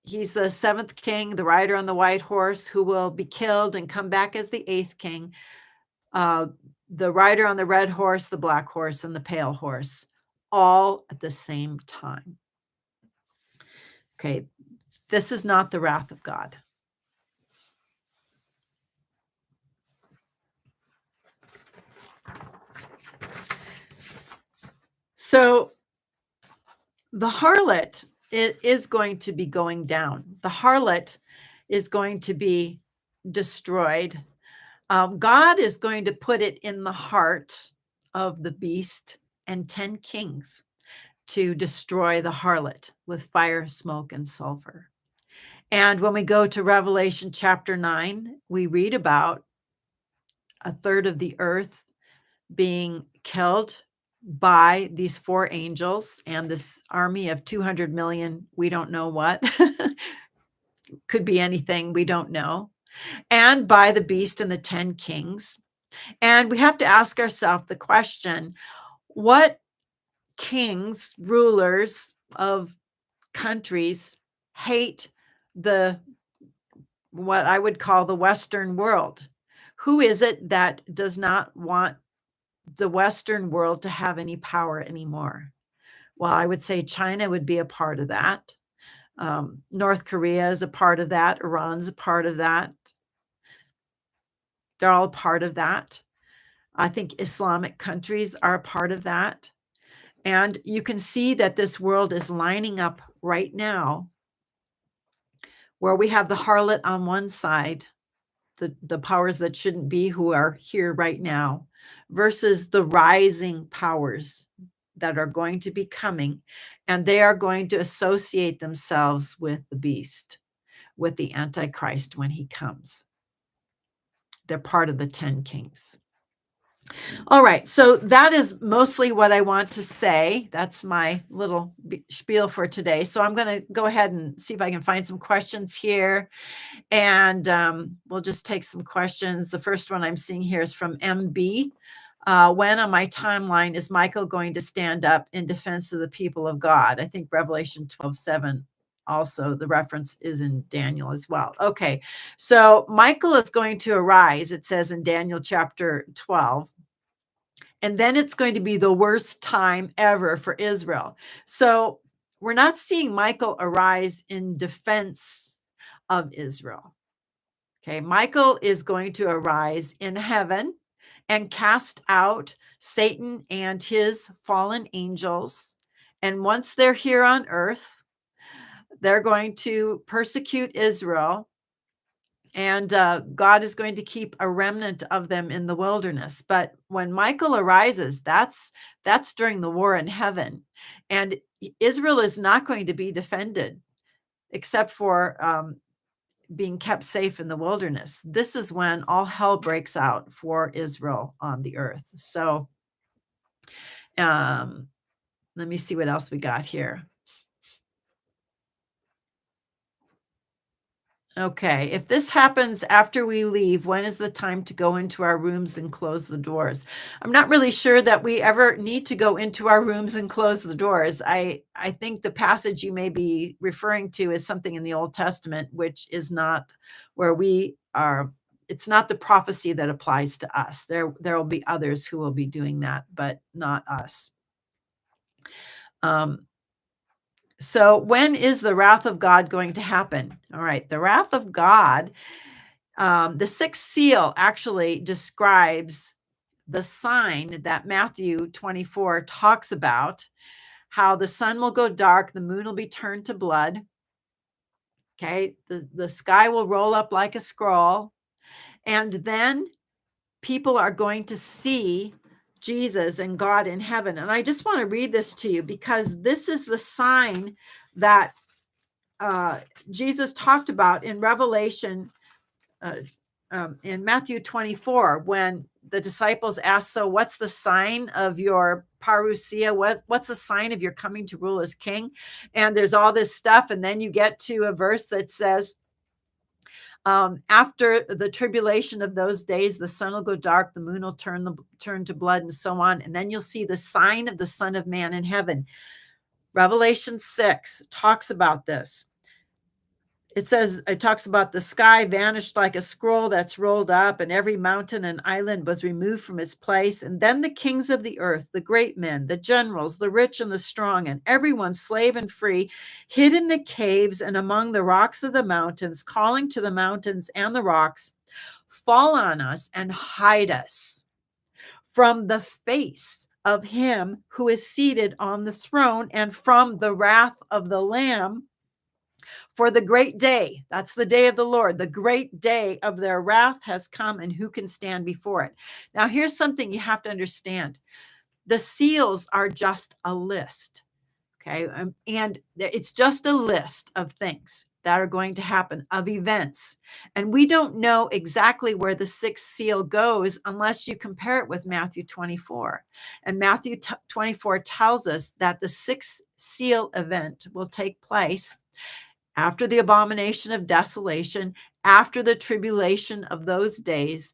He's the seventh king, the rider on the white horse, who will be killed and come back as the eighth king. Uh, the rider on the red horse, the black horse, and the pale horse, all at the same time. Okay, this is not the wrath of God. So the harlot is going to be going down. The harlot is going to be destroyed. God is going to put it in the heart of the beast and 10 kings to destroy the harlot with fire, smoke, and sulfur. And when we go to Revelation chapter 9, we read about a third of the earth being killed by these 4 angels and this army of 200 million, we don't know what, could be anything, we don't know, and by the beast and the 10 kings. And we have to ask ourselves the question, what kings, rulers of countries hate the what I would call the Western world? Who is it that does not want the Western world to have any power anymore? Well, I would say China would be a part of that. North Korea is a part of that. Iran's a part of that. They're all a part of that. I think Islamic countries are a part of that. And you can see that this world is lining up right now where we have the harlot on one side, the powers that shouldn't be who are here right now, versus the rising powers that are going to be coming, and they are going to associate themselves with the beast, with the Antichrist when he comes. They're part of the 10 kings. All right, so that is mostly what I want to say. That's my little spiel for today. So I'm going to go ahead and see if I can find some questions here. And we'll just take some questions. The first one I'm seeing here is from MB. When on my timeline is Michael going to stand up in defense of the people of God? I think Revelation 12:7 also, the reference is in Daniel as well. Okay, so Michael is going to arise, it says in Daniel chapter 12. And then it's going to be the worst time ever for Israel. So we're not seeing Michael arise in defense of Israel. Okay, Michael is going to arise in heaven and cast out Satan and his fallen angels. And once they're here on earth, they're going to persecute Israel. And God is going to keep a remnant of them in the wilderness. But when Michael arises, that's during the war in heaven. And Israel is not going to be defended except for being kept safe in the wilderness. This is when all hell breaks out for Israel on the earth. So let me see what else we got here. Okay, if this happens after we leave, when is the time to go into our rooms and close the doors? I'm not really sure that we ever need to go into our rooms and close the doors. I think the passage you may be referring to is something in the Old Testament, which is not where we are. It's not the prophecy that applies to us. There will be others who will be doing that, but not us. So when is the wrath of God going to happen? All right, the wrath of God. The sixth seal actually describes the sign that Matthew 24 talks about, how the sun will go dark, the moon will be turned to blood. Okay, the sky will roll up like a scroll, and then people are going to see Jesus and God in heaven. And I just want to read this to you because this is the sign that Jesus talked about in Revelation in Matthew 24, when the disciples asked, so what's the sign of your parousia? What's the sign of your coming to rule as king? And there's all this stuff. And then you get to a verse that says, after the tribulation of those days, the sun will go dark, the moon will turn to blood, and so on. And then you'll see the sign of the Son of Man in heaven. Revelation 6 talks about this. It says, it talks about the sky vanished like a scroll that's rolled up, and every mountain and island was removed from its place. And then the kings of the earth, the great men, the generals, the rich and the strong, and everyone, slave and free, hid in the caves and among the rocks of the mountains, calling to the mountains and the rocks, fall on us and hide us from the face of him who is seated on the throne and from the wrath of the Lamb. For the great day, that's the day of the Lord, the great day of their wrath has come, and who can stand before it? Now, here's something you have to understand. The seals are just a list, okay? And it's just a list of things that are going to happen, of events. And we don't know exactly where the sixth seal goes unless you compare it with Matthew 24. And Matthew 24 tells us that the sixth seal event will take place after the abomination of desolation, after the tribulation of those days.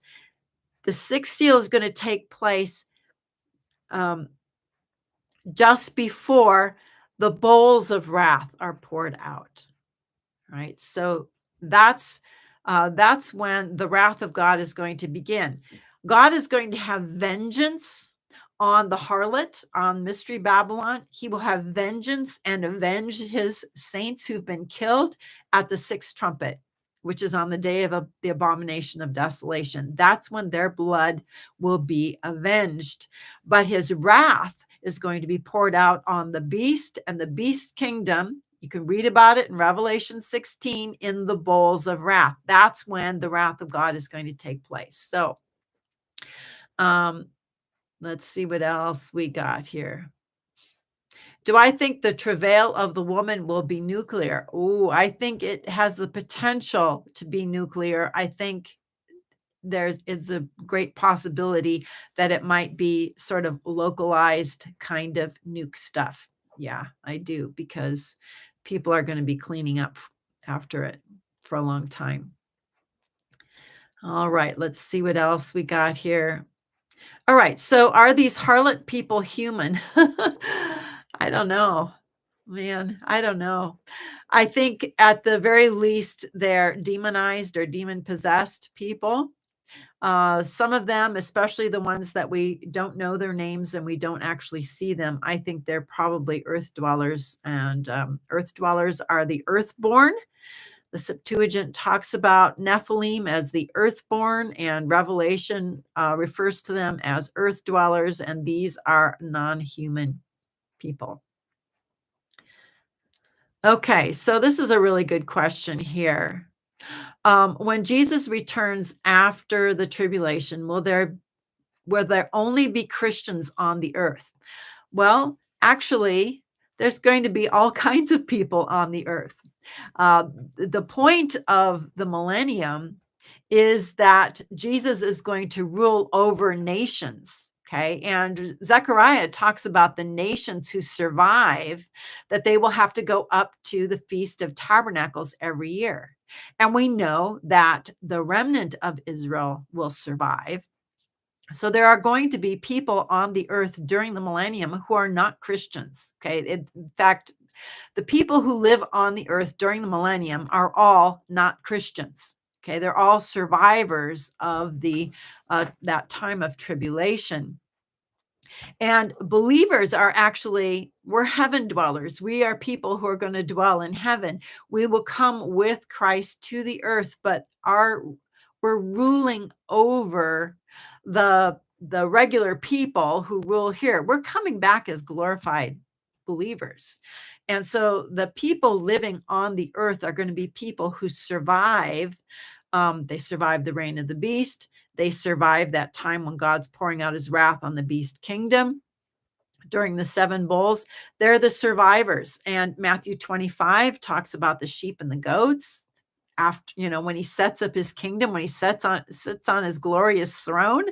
The sixth seal is going to take place um, just before the bowls of wrath are poured out. Right? So that's when the wrath of God is going to begin. God is going to have vengeance on the harlot, on Mystery Babylon. He will have vengeance and avenge his saints who've been killed at the sixth trumpet, which is on the day of the abomination of desolation. That's when their blood will be avenged. But his wrath is going to be poured out on the beast and the beast kingdom. You can read about it in Revelation 16 in the bowls of wrath. That's when the wrath of God is going to take place. So, let's see what else we got here. Do I think the travail of the woman will be nuclear? Oh, I think it has the potential to be nuclear. I think there is a great possibility that it might be sort of localized kind of nuke stuff. Yeah, I do, because people are going to be cleaning up after it for a long time. All right, let's see what else we got here. All right, so are these harlot people human? I don't know. Man, I don't know. I think at the very least, they're demonized or demon possessed people. Some of them, especially the ones that we don't know their names and we don't actually see them, I think they're probably earth dwellers. And earth dwellers are the earthborn. The Septuagint talks about Nephilim as the earthborn, and Revelation refers to them as earth dwellers, and these are non-human people. Okay, so this is a really good question here. When Jesus returns after the tribulation, will there only be Christians on the earth? Well, actually, there's going to be all kinds of people on the earth. The point of the millennium is that Jesus is going to rule over nations. Okay. And Zechariah talks about the nations who survive, that they will have to go up to the Feast of Tabernacles every year. And we know that the remnant of Israel will survive. So there are going to be people on the earth during the millennium who are not Christians. Okay. In fact, the people who live on the earth during the millennium are all not Christians. Okay. They're all survivors of that time of tribulation. And believers are actually, we're heaven dwellers. We are people who are going to dwell in heaven. We will come with Christ to the earth, but we're ruling over the regular people who rule here. We're coming back as glorified believers. And so the people living on the earth are going to be people who survive. They survive the reign of the beast. They survive that time when God's pouring out his wrath on the beast kingdom during the seven bowls. They're the survivors. And Matthew 25 talks about the sheep and the goats. After, when he sets up his kingdom, when he sits on his glorious throne,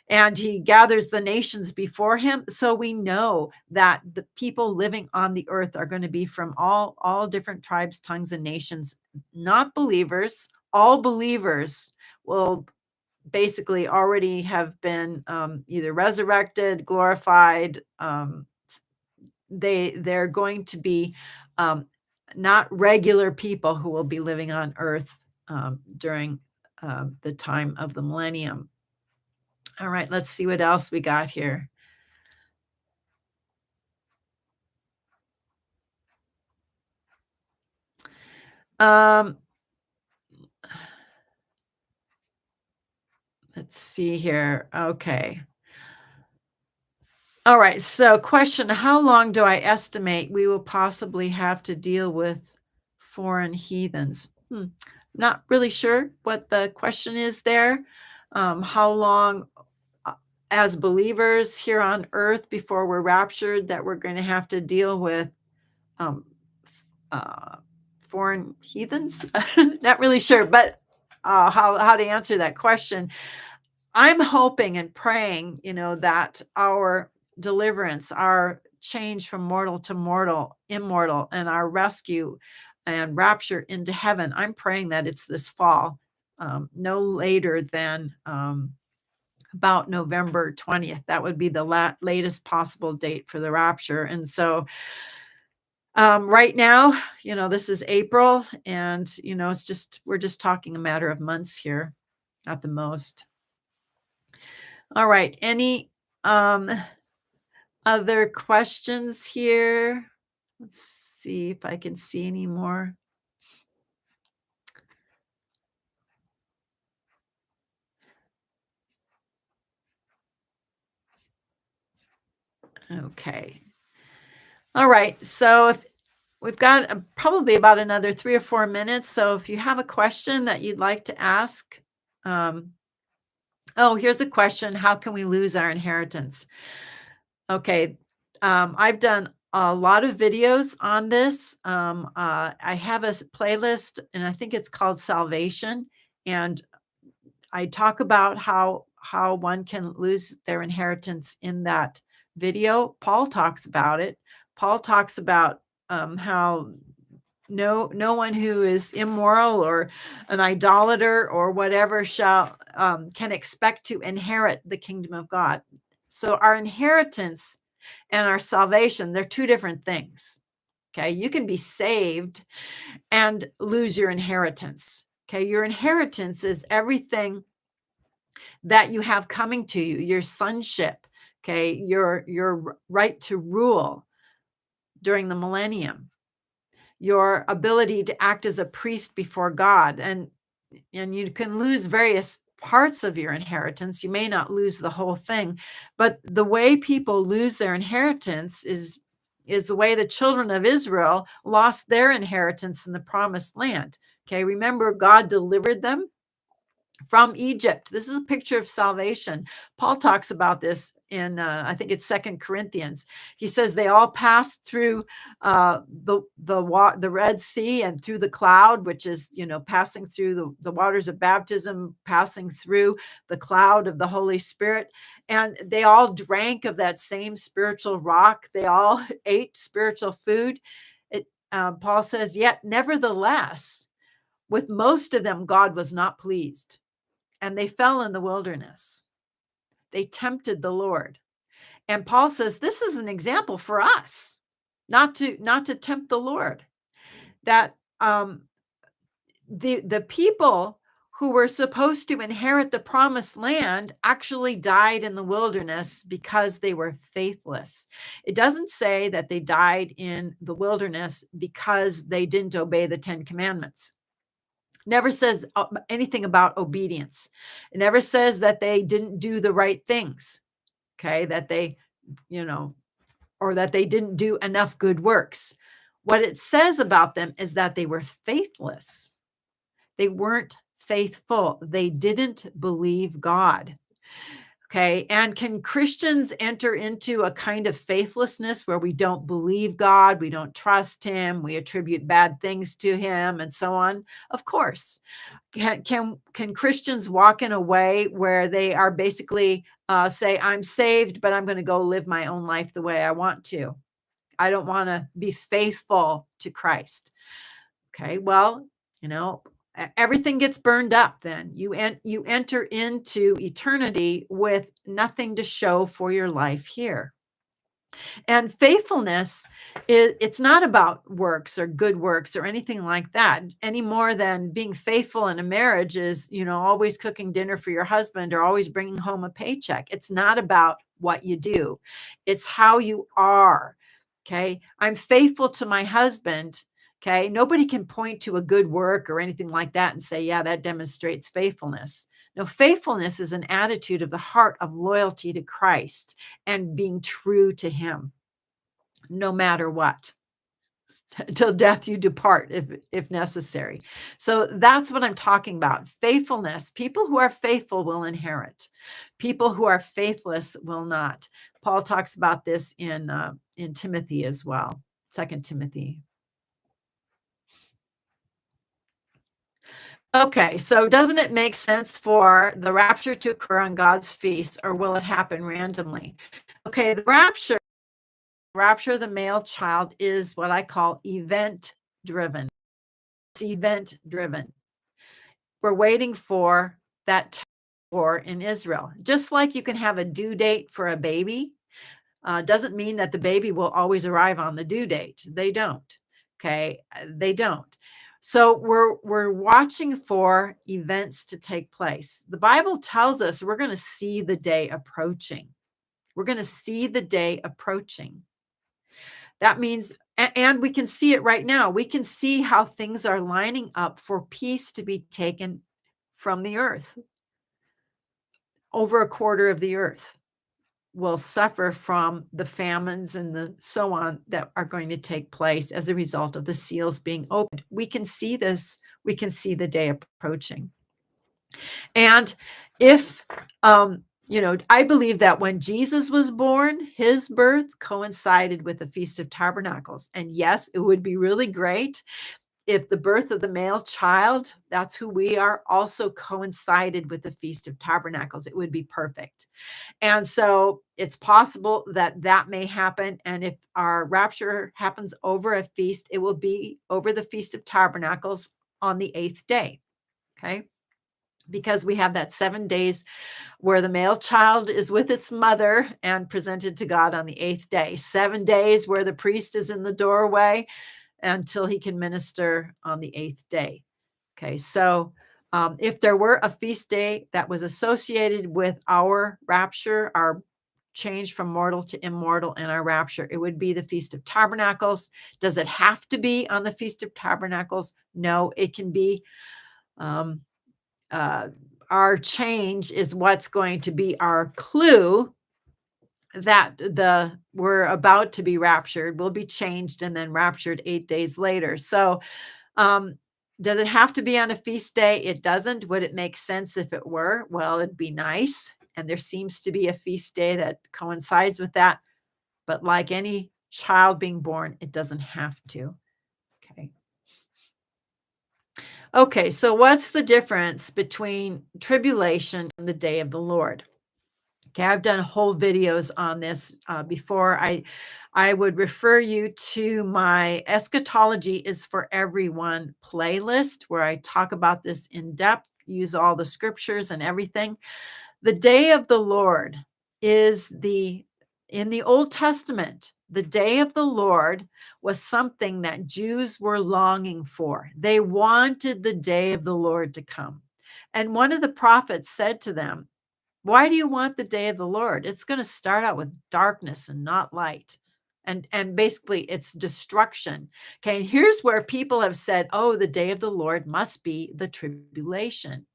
and he gathers the nations before him. So we know that the people living on the earth are going to be from all different tribes, tongues, and nations, not believers. All believers will basically already have been either resurrected, glorified. They're going to be not regular people who will be living on earth during the time of the millennium. All right, let's see what else we got here. Um, let's see here. Okay. All right. So, question: how long do I estimate we will possibly have to deal with foreign heathens? Not really sure what the question is there. How long, uh, as believers here on earth before we're raptured, that we're going to have to deal with um, uh, foreign heathens? Not really sure, but how to answer that question. I'm hoping and praying, that our deliverance, our change from mortal to mortal, immortal, and our rescue and rapture into heaven, I'm praying that it's this fall, no later than about November 20th. That would be the latest possible date for the rapture. And so, right now, this is April, and we're just talking a matter of months here at the most. All right. Any um other questions here? Let's see if I can see any more. Okay. All right. So if we've got probably about another 3 or 4 minutes. So if you have a question that you'd like to ask, um, oh, here's a question: how can we lose our inheritance? Okay. I've done a lot of videos on this. I have a playlist, and I think it's called Salvation. And I talk about how one can lose their inheritance in that video. Paul talks about it. Paul talks about how no one who is immoral or an idolater or whatever shall can expect to inherit the kingdom of God. So our inheritance and our salvation, they're two different things. Okay, you can be saved and lose your inheritance. Okay, your inheritance is everything that you have coming to you, your sonship, okay, your right to rule during the millennium, your ability to act as a priest before God, and you can lose various parts of your inheritance. You may not lose the whole thing, but the way people lose their inheritance is the way the children of Israel lost their inheritance in the promised land. Okay, remember, God delivered them from Egypt. This is a picture of salvation. Paul talks about this in, I think it's Second Corinthians. He says they all passed through the Red Sea and through the cloud, which is passing through the waters of baptism, passing through the cloud of the Holy Spirit, and they all drank of that same spiritual rock. They all ate spiritual food. Paul says, yet nevertheless, with most of them, God was not pleased, and they fell in the wilderness. They tempted the Lord. And Paul says this is an example for us not to tempt the Lord. That the people who were supposed to inherit the promised land actually died in the wilderness because they were faithless. It doesn't say that they died in the wilderness because they didn't obey the 10 commandments. Never says anything about obedience. It never says that they didn't do the right things, okay? That they, you know, or that they didn't do enough good works. What it says about them is that they were faithless. They weren't faithful. They didn't believe God. Okay. And can Christians enter into a kind of faithlessness where we don't believe God, we don't trust Him, we attribute bad things to Him, and so on? Of course. Can Christians walk in a way where they are basically say, I'm saved, but I'm going to go live my own life the way I want to? I don't want to be faithful to Christ. Okay, well, everything gets burned up. Then you enter into eternity with nothing to show for your life here. And faithfulness is, it's not about works or good works or anything like that, any more than being faithful in a marriage is, always cooking dinner for your husband or always bringing home a paycheck. It's not about what you do. It's how you are. Okay? I'm faithful to my husband. Okay? Nobody can point to a good work or anything like that and say, yeah, that demonstrates faithfulness. No, faithfulness is an attitude of the heart of loyalty to Christ and being true to him no matter what. Till death you depart if necessary. So that's what I'm talking about. Faithfulness. People who are faithful will inherit. People who are faithless will not. Paul talks about this in Timothy as well. Second Timothy. Okay, so doesn't it make sense for the rapture to occur on God's feast, or will it happen randomly? Okay, the rapture of the male child is what I call event driven. It's event driven. We're waiting for that war in Israel. Just like you can have a due date for a baby, doesn't mean that the baby will always arrive on the due date. They don't. Okay, they don't. So we're watching for events to take place. The Bible tells us we're going to see the day approaching. We're going to see the day approaching. That means, and we can see it right now. We can see how things are lining up for peace to be taken from the earth. Over a quarter of the earth will suffer from the famines and the so on that are going to take place as a result of the seals being opened. We can see this. We can see the day approaching. And if, I believe that when Jesus was born, his birth coincided with the Feast of Tabernacles. And yes, it would be really great if the birth of the male child, that's who we are, also coincided with the Feast of Tabernacles. It would be perfect. And so it's possible that that may happen. And if our rapture happens over a feast, it will be over the Feast of Tabernacles on the 8th day. Okay. Because we have that 7 days where the male child is with its mother and presented to God on the 8th day. 7 days where the priest is in the doorway until he can minister on the 8th day. Okay, so if there were a feast day that was associated with our rapture, our change from mortal to immortal and our rapture, it would be the Feast of Tabernacles. Does it have to be on the Feast of Tabernacles? No, it can be. Um, our change is what's going to be our clue that we're about to be raptured. We'll be changed and then raptured 8 days later. So um, does it have to be on a feast day? It doesn't. Would it make sense if it were? Well, it'd be nice. And there seems to be a feast day that coincides with that. But like any child being born, it doesn't have to. Okay. Okay, so what's the difference between tribulation and the day of the Lord? Okay, I've done whole videos on this before. I would refer you to my Eschatology is for Everyone playlist where I talk about this in depth, use all the scriptures and everything. The day of the Lord is in the Old Testament, the day of the Lord was something that Jews were longing for. They wanted the day of the Lord to come. And one of the prophets said to them, why do you want the day of the Lord? It's going to start out with darkness and not light. And basically it's destruction. Okay. And here's where people have said, oh, the day of the Lord must be the tribulation.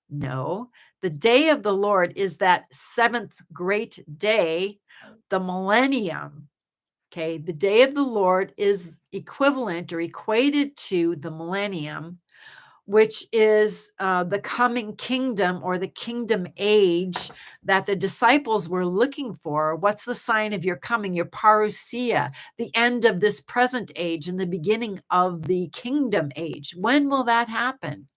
No, the day of the Lord is that seventh great day, the millennium. Okay. The day of the Lord is equivalent or equated to the millennium, which is the coming kingdom or the kingdom age that the disciples were looking for. What's the sign of your coming? Your parousia, the end of this present age and the beginning of the kingdom age. When will that happen?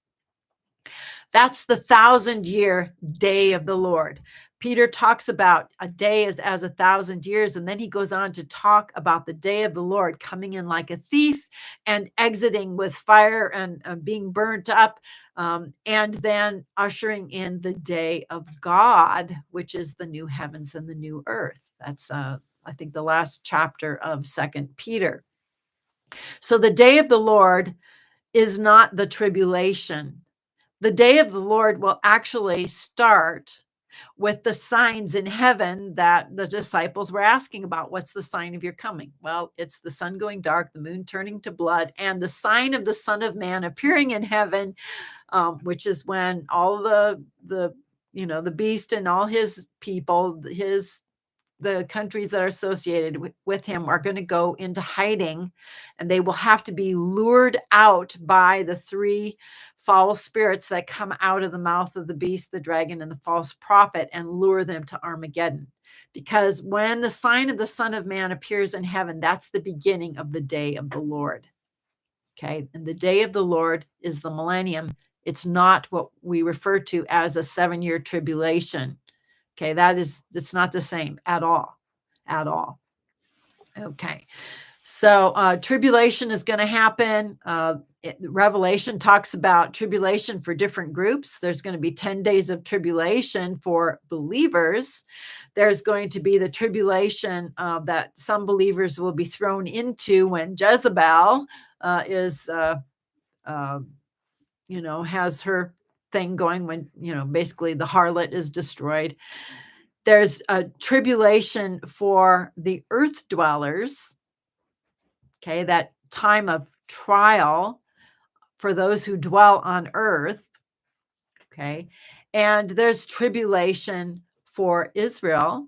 That's the 1,000-year day of the Lord. Peter talks about a day as 1,000 years, and then he goes on to talk about the day of the Lord coming in like a thief and exiting with fire and being burnt up, and then ushering in the day of God, which is the new heavens and the new earth. That's I think, the last chapter of Second Peter. So the day of the Lord is not the tribulation. The day of the Lord will actually start with the signs in heaven that the disciples were asking about. What's the sign of your coming? Well, it's the sun going dark, the moon turning to blood, and the sign of the Son of Man appearing in heaven, which is when all the beast and all his people, the countries that are associated with him are going to go into hiding, and they will have to be lured out by the three foul spirits that come out of the mouth of the beast, the dragon, and the false prophet, and lure them to Armageddon. Because when the sign of the Son of Man appears in heaven, that's the beginning of the day of the Lord. Okay. And the day of the Lord is the millennium. It's not what we refer to as a 7-year tribulation. Okay, it's not the same at all, at all. Okay, so tribulation is going to happen. Revelation talks about tribulation for different groups. There's going to be 10 days of tribulation for believers. There's going to be the tribulation that some believers will be thrown into when Jezebel is, has her thing going, when, basically the harlot is destroyed. There's a tribulation for the earth dwellers, okay, that time of trial for those who dwell on earth, okay, and there's tribulation for Israel.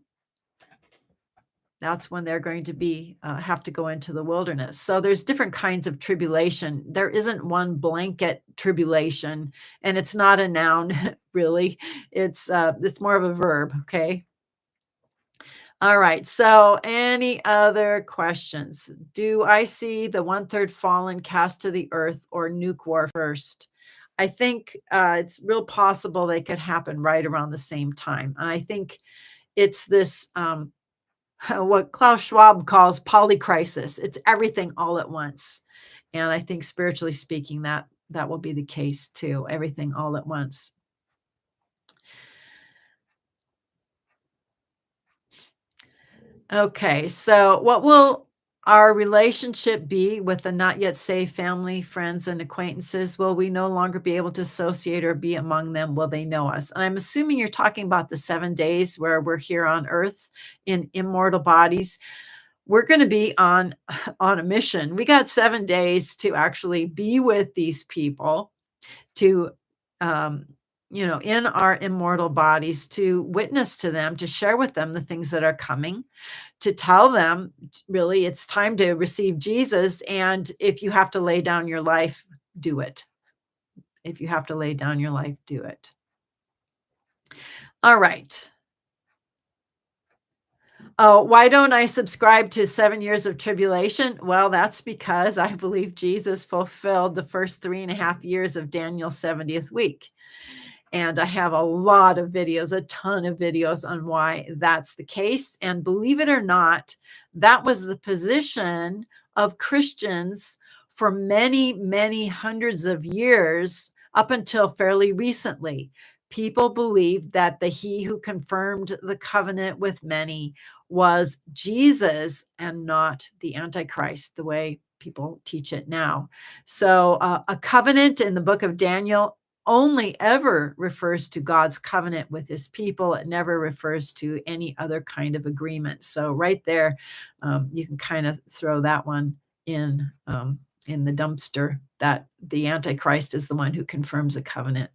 That's when they're going to be have to go into the wilderness. So there's different kinds of tribulation. There isn't one blanket tribulation, and it's not a noun, really. It's more of a verb, okay? All right. So, any other questions? Do I see the 1/3 fallen cast to the earth or nuke war first? I think it's real possible they could happen right around the same time. And I think it's this what Klaus Schwab calls polycrisis. It's everything all at once. And I think, spiritually speaking, that will be the case too. Everything all at once. Okay, so what will our relationship be with the not yet saved family, friends, and acquaintances? Will we no longer be able to associate or be among them? Will they know us? And I'm assuming you're talking about the 7 days where we're here on earth in immortal bodies. We're going to be on on a mission. We got 7 days to actually be with these people, to um, in our immortal bodies, to witness to them, to share with them the things that are coming, to tell them, really, it's time to receive Jesus. And if you have to lay down your life, do it. If you have to lay down your life, do it. All right. Oh, why don't I subscribe to 7 years of tribulation? Well, that's because I believe Jesus fulfilled the first 3.5 years of Daniel's 70th week. And I have a lot of videos, a ton of videos on why that's the case. And believe it or not, that was the position of Christians for many, many hundreds of years up until fairly recently. People believed that he who confirmed the covenant with many was Jesus and not the Antichrist, the way people teach it now. So a covenant in the book of Daniel only ever refers to God's covenant with his people. It never refers to any other kind of agreement. So right there, you can kind of throw that one in the dumpster, that the Antichrist is the one who confirms a covenant.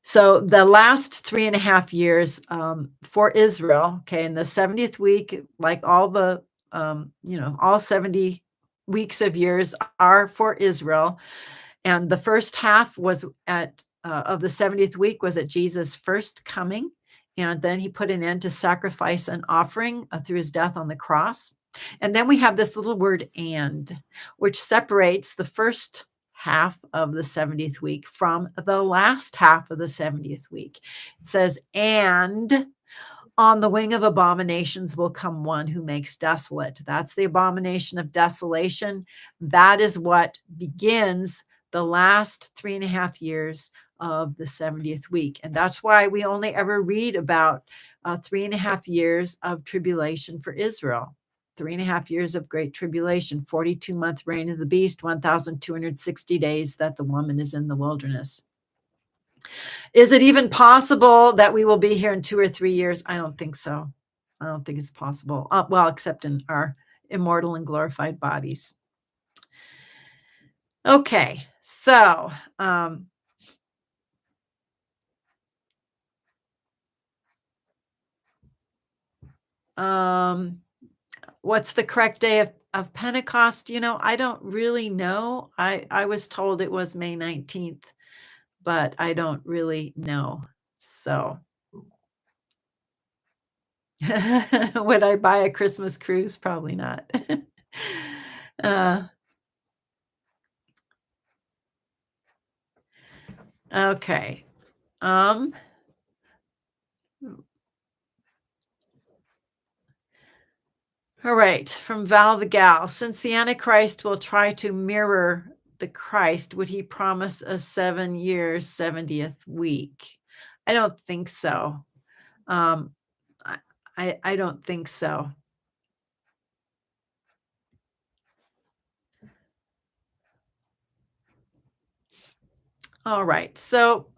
So the last 3.5 years for Israel, okay, in the 70th week, like all the, all 70 weeks of years are for Israel. And the first half was of the 70th week was at Jesus' first coming. And then he put an end to sacrifice and offering through his death on the cross. And then we have this little word "and," which separates the first half of the 70th week from the last half of the 70th week. It says, "And on the wing of abominations will come one who makes desolate." That's the abomination of desolation. That is what begins the last 3.5 years of the 70th week. And that's why we only ever read about 3.5 years of tribulation for Israel. 3.5 years of great tribulation, 42-month reign of the beast, 1,260 days that the woman is in the wilderness. Is it even possible that we will be here in 2 or 3 years? I don't think so. I don't think it's possible. Well, except in our immortal and glorified bodies. Okay, so what's the correct day of Pentecost? I don't really know. I was told it was May 19th, but I don't really know. So would I buy a Christmas cruise? Probably not. uh, okay. Um, all right. From Val the Gal. Since the Antichrist will try to mirror the Christ, would he promise a 7 years, 70th week? I don't think so. Um, I, I don't think so. All right. So,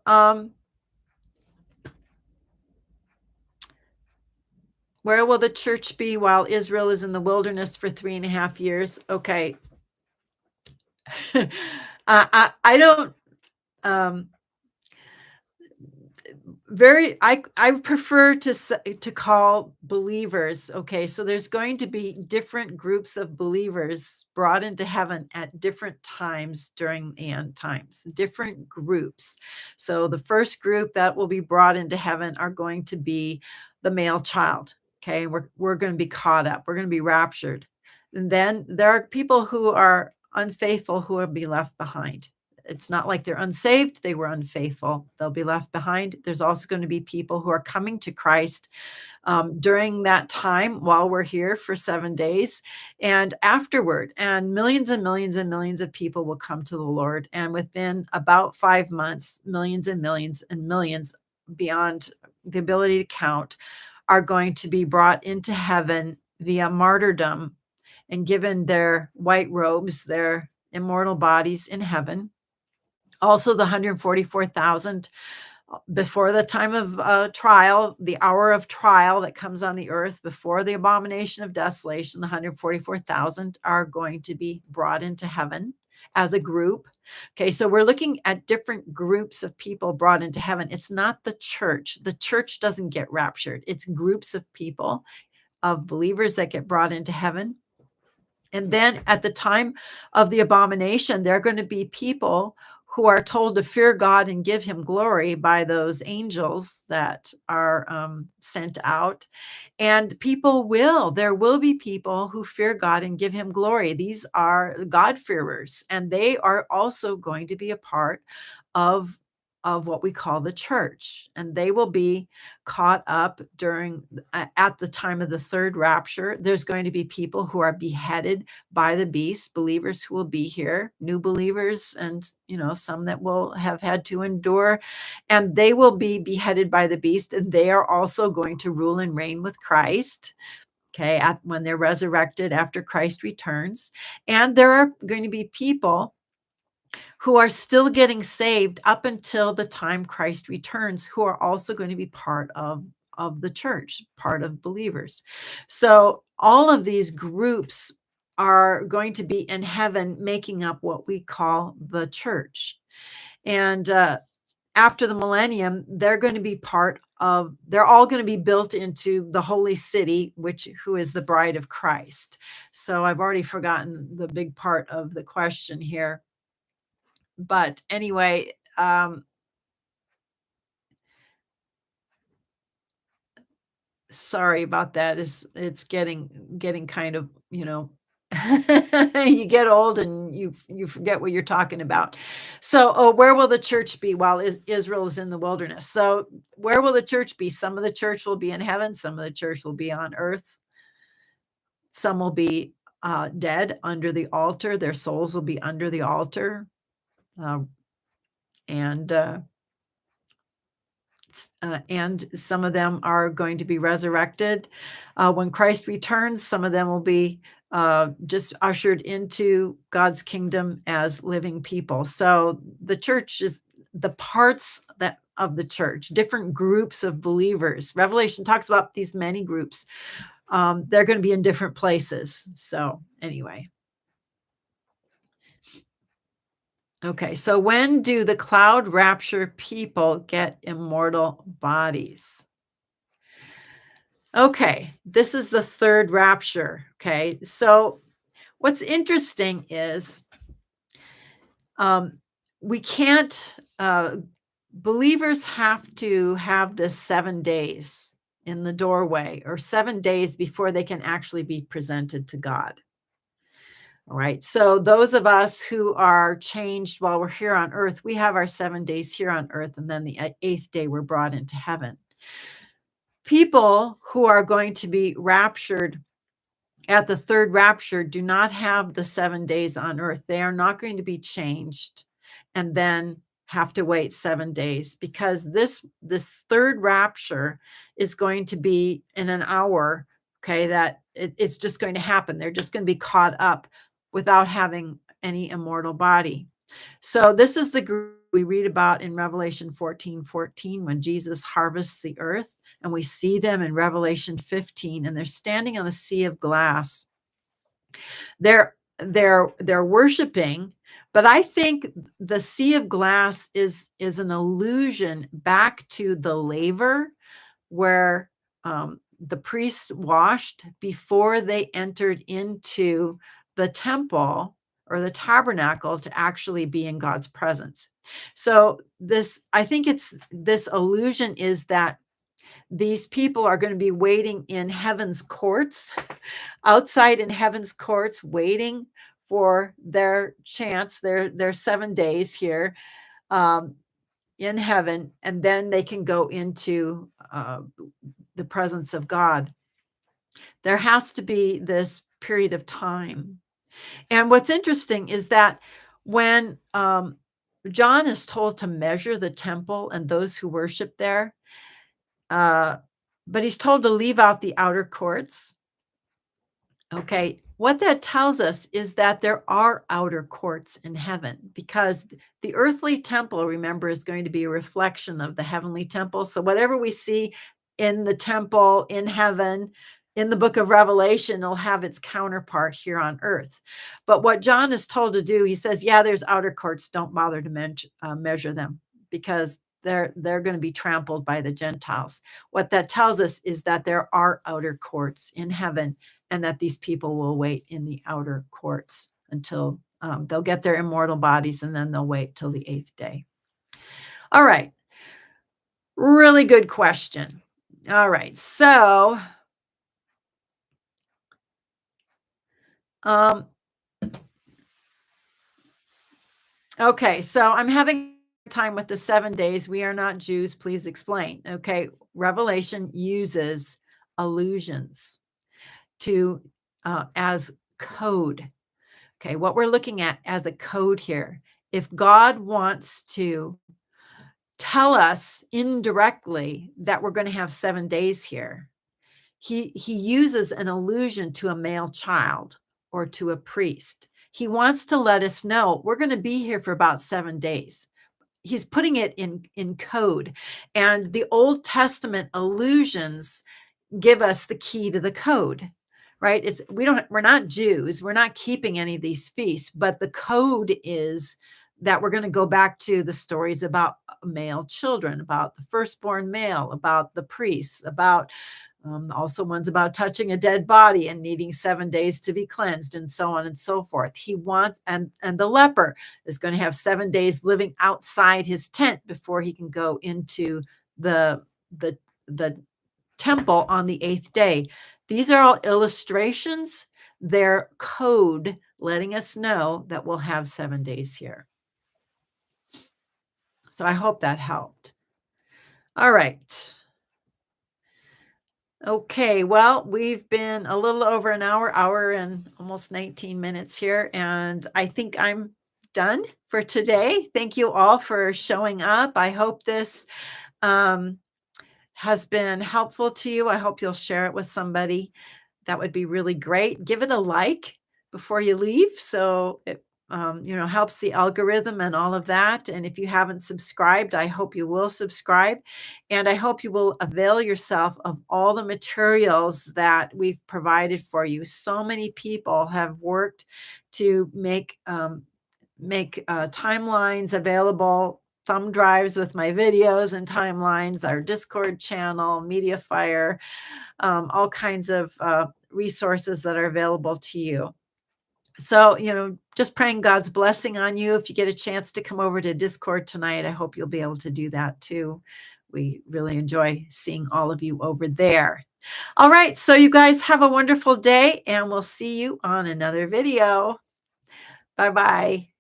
where will the church be while Israel is in the wilderness for 3.5 years? Okay. I don't. Um, I prefer to call believers. Okay, so there's going to be different groups of believers brought into heaven at different times during the end times, different groups. So the first group that will be brought into heaven are going to be the male child. Okay, we're going to be caught up, we're going to be raptured. And then there are people who are unfaithful who will be left behind. It's not like they're unsaved, they were unfaithful. They'll be left behind. There's also going to be people who are coming to Christ during that time while we're here for 7 days and afterward. And millions and millions and millions of people will come to the Lord. And within about 5 months, millions and millions and millions beyond the ability to count are going to be brought into heaven via martyrdom and given their white robes, their immortal bodies in heaven. Also, the 144,000 before the time of trial, the hour of trial that comes on the earth before the abomination of desolation, the 144,000 are going to be brought into heaven as a group. Okay, so we're looking at different groups of people brought into heaven. It's not the church. The church doesn't get raptured. It's groups of people, of believers that get brought into heaven. And then at the time of the abomination, there are going to be people who are told to fear God and give him glory by those angels that are sent out. And there will be people who fear God and give him glory. These are God-fearers, and they are also going to be a part of what we call the church. And they will be caught up at the time of the third rapture. There's going to be people who are beheaded by the beast, believers who will be here, new believers, and some that will have had to endure, and they will be beheaded by the beast, and they are also going to rule and reign with Christ. Okay, when they're resurrected after Christ returns. And there are going to be people who are still getting saved up until the time Christ returns, who are also going to be part of the church, part of believers. So all of these groups are going to be in heaven, making up what we call the church. And after the millennium, they're all going to be built into the holy city, who is the bride of Christ. So I've already forgotten the big part of the question here. But anyway, sorry about that. It's getting kind of, you get old and you forget what you're talking about. So, where will the church be while Israel is in the wilderness? So, where will the church be? Some of the church will be in heaven, some of the church will be on earth. Some will be dead under the altar. Their souls will be under the altar. And and some of them are going to be resurrected. When Christ returns, some of them will be just ushered into God's kingdom as living people. So the church is the parts that of the church, different groups of believers. Revelation talks about these many groups. They're going to be in different places. So anyway. Okay, so when do the cloud rapture people get immortal bodies? Okay, this is the third rapture. Okay, so what's interesting is um, we can't, believers have to have this 7 days in the doorway or 7 days before they can actually be presented to God. All right. So those of us who are changed while we're here on earth, we have our 7 days here on earth, and then the eighth day we're brought into heaven. People who are going to be raptured at the third rapture do not have the 7 days on earth. They are not going to be changed and then have to wait 7 days, because this third rapture is going to be in an hour. Okay, that it's just going to happen. They're just going to be caught up without having any immortal body. So this is the group we read about in Revelation 14:14, when Jesus harvests the earth, and we see them in Revelation 15, and they're standing on the sea of glass. They're worshiping, but I think the sea of glass is an allusion back to the laver where the priests washed before they entered into the temple or the tabernacle to actually be in God's presence. So this, I think it's this allusion is that these people are going to be waiting in heaven's courts, outside in heaven's courts, waiting for their chance, their 7 days here um, in heaven, and then they can go into the presence of God. There has to be this period of time. And what's interesting is that when John is told to measure the temple and those who worship there, uh, but he's told to leave out the outer courts. Okay, what that tells us is that there are outer courts in heaven, because the earthly temple, remember, is going to be a reflection of the heavenly temple. So whatever we see in the temple in heaven, in the book of Revelation, will have its counterpart here on earth. But what John is told to do, he says, yeah, there's outer courts. Don't bother to measure them, because they're going to be trampled by the Gentiles. What that tells us is that there are outer courts in heaven, and that these people will wait in the outer courts until they'll get their immortal bodies, and then they'll wait till the eighth day. All right. Really good question. All right. So, um, okay. So I'm having time with the 7 days. We are not Jews. Please explain. Okay. Revelation uses allusions to as code. Okay, what we're looking at as a code here. If God wants to tell us indirectly that we're going to have 7 days here, he uses an allusion to a male child or to a priest. He wants to let us know we're going to be here for about 7 days. He's putting it in code, and the Old Testament allusions give us the key to the code, right? We're not Jews, we're not keeping any of these feasts, but the code is that we're going to go back to the stories about male children, about the firstborn male, about the priests, about also ones about touching a dead body and needing 7 days to be cleansed, and so on and so forth. He wants, and the leper is going to have 7 days living outside his tent before he can go into the the the temple on the eighth day. These are all illustrations. They're code letting us know that we'll have 7 days here. So I hope that helped. All right. Okay, well, we've been a little over an hour and almost 19 minutes here, and I think I'm done for today. Thank you all for showing up. I hope this has been helpful to you, I hope you'll share it with somebody. That would be really great. Give it a like before you leave so it, helps the algorithm and all of that. And if you haven't subscribed, I hope you will subscribe. And I hope you will avail yourself of all the materials that we've provided for you. So many people have worked to make timelines available, thumb drives with my videos and timelines, our Discord channel, Mediafire, all kinds of resources that are available to you. So, just praying God's blessing on you. If you get a chance to come over to Discord tonight, I hope you'll be able to do that too. We really enjoy seeing all of you over there. All right. So, you guys have a wonderful day, and we'll see you on another video. Bye bye.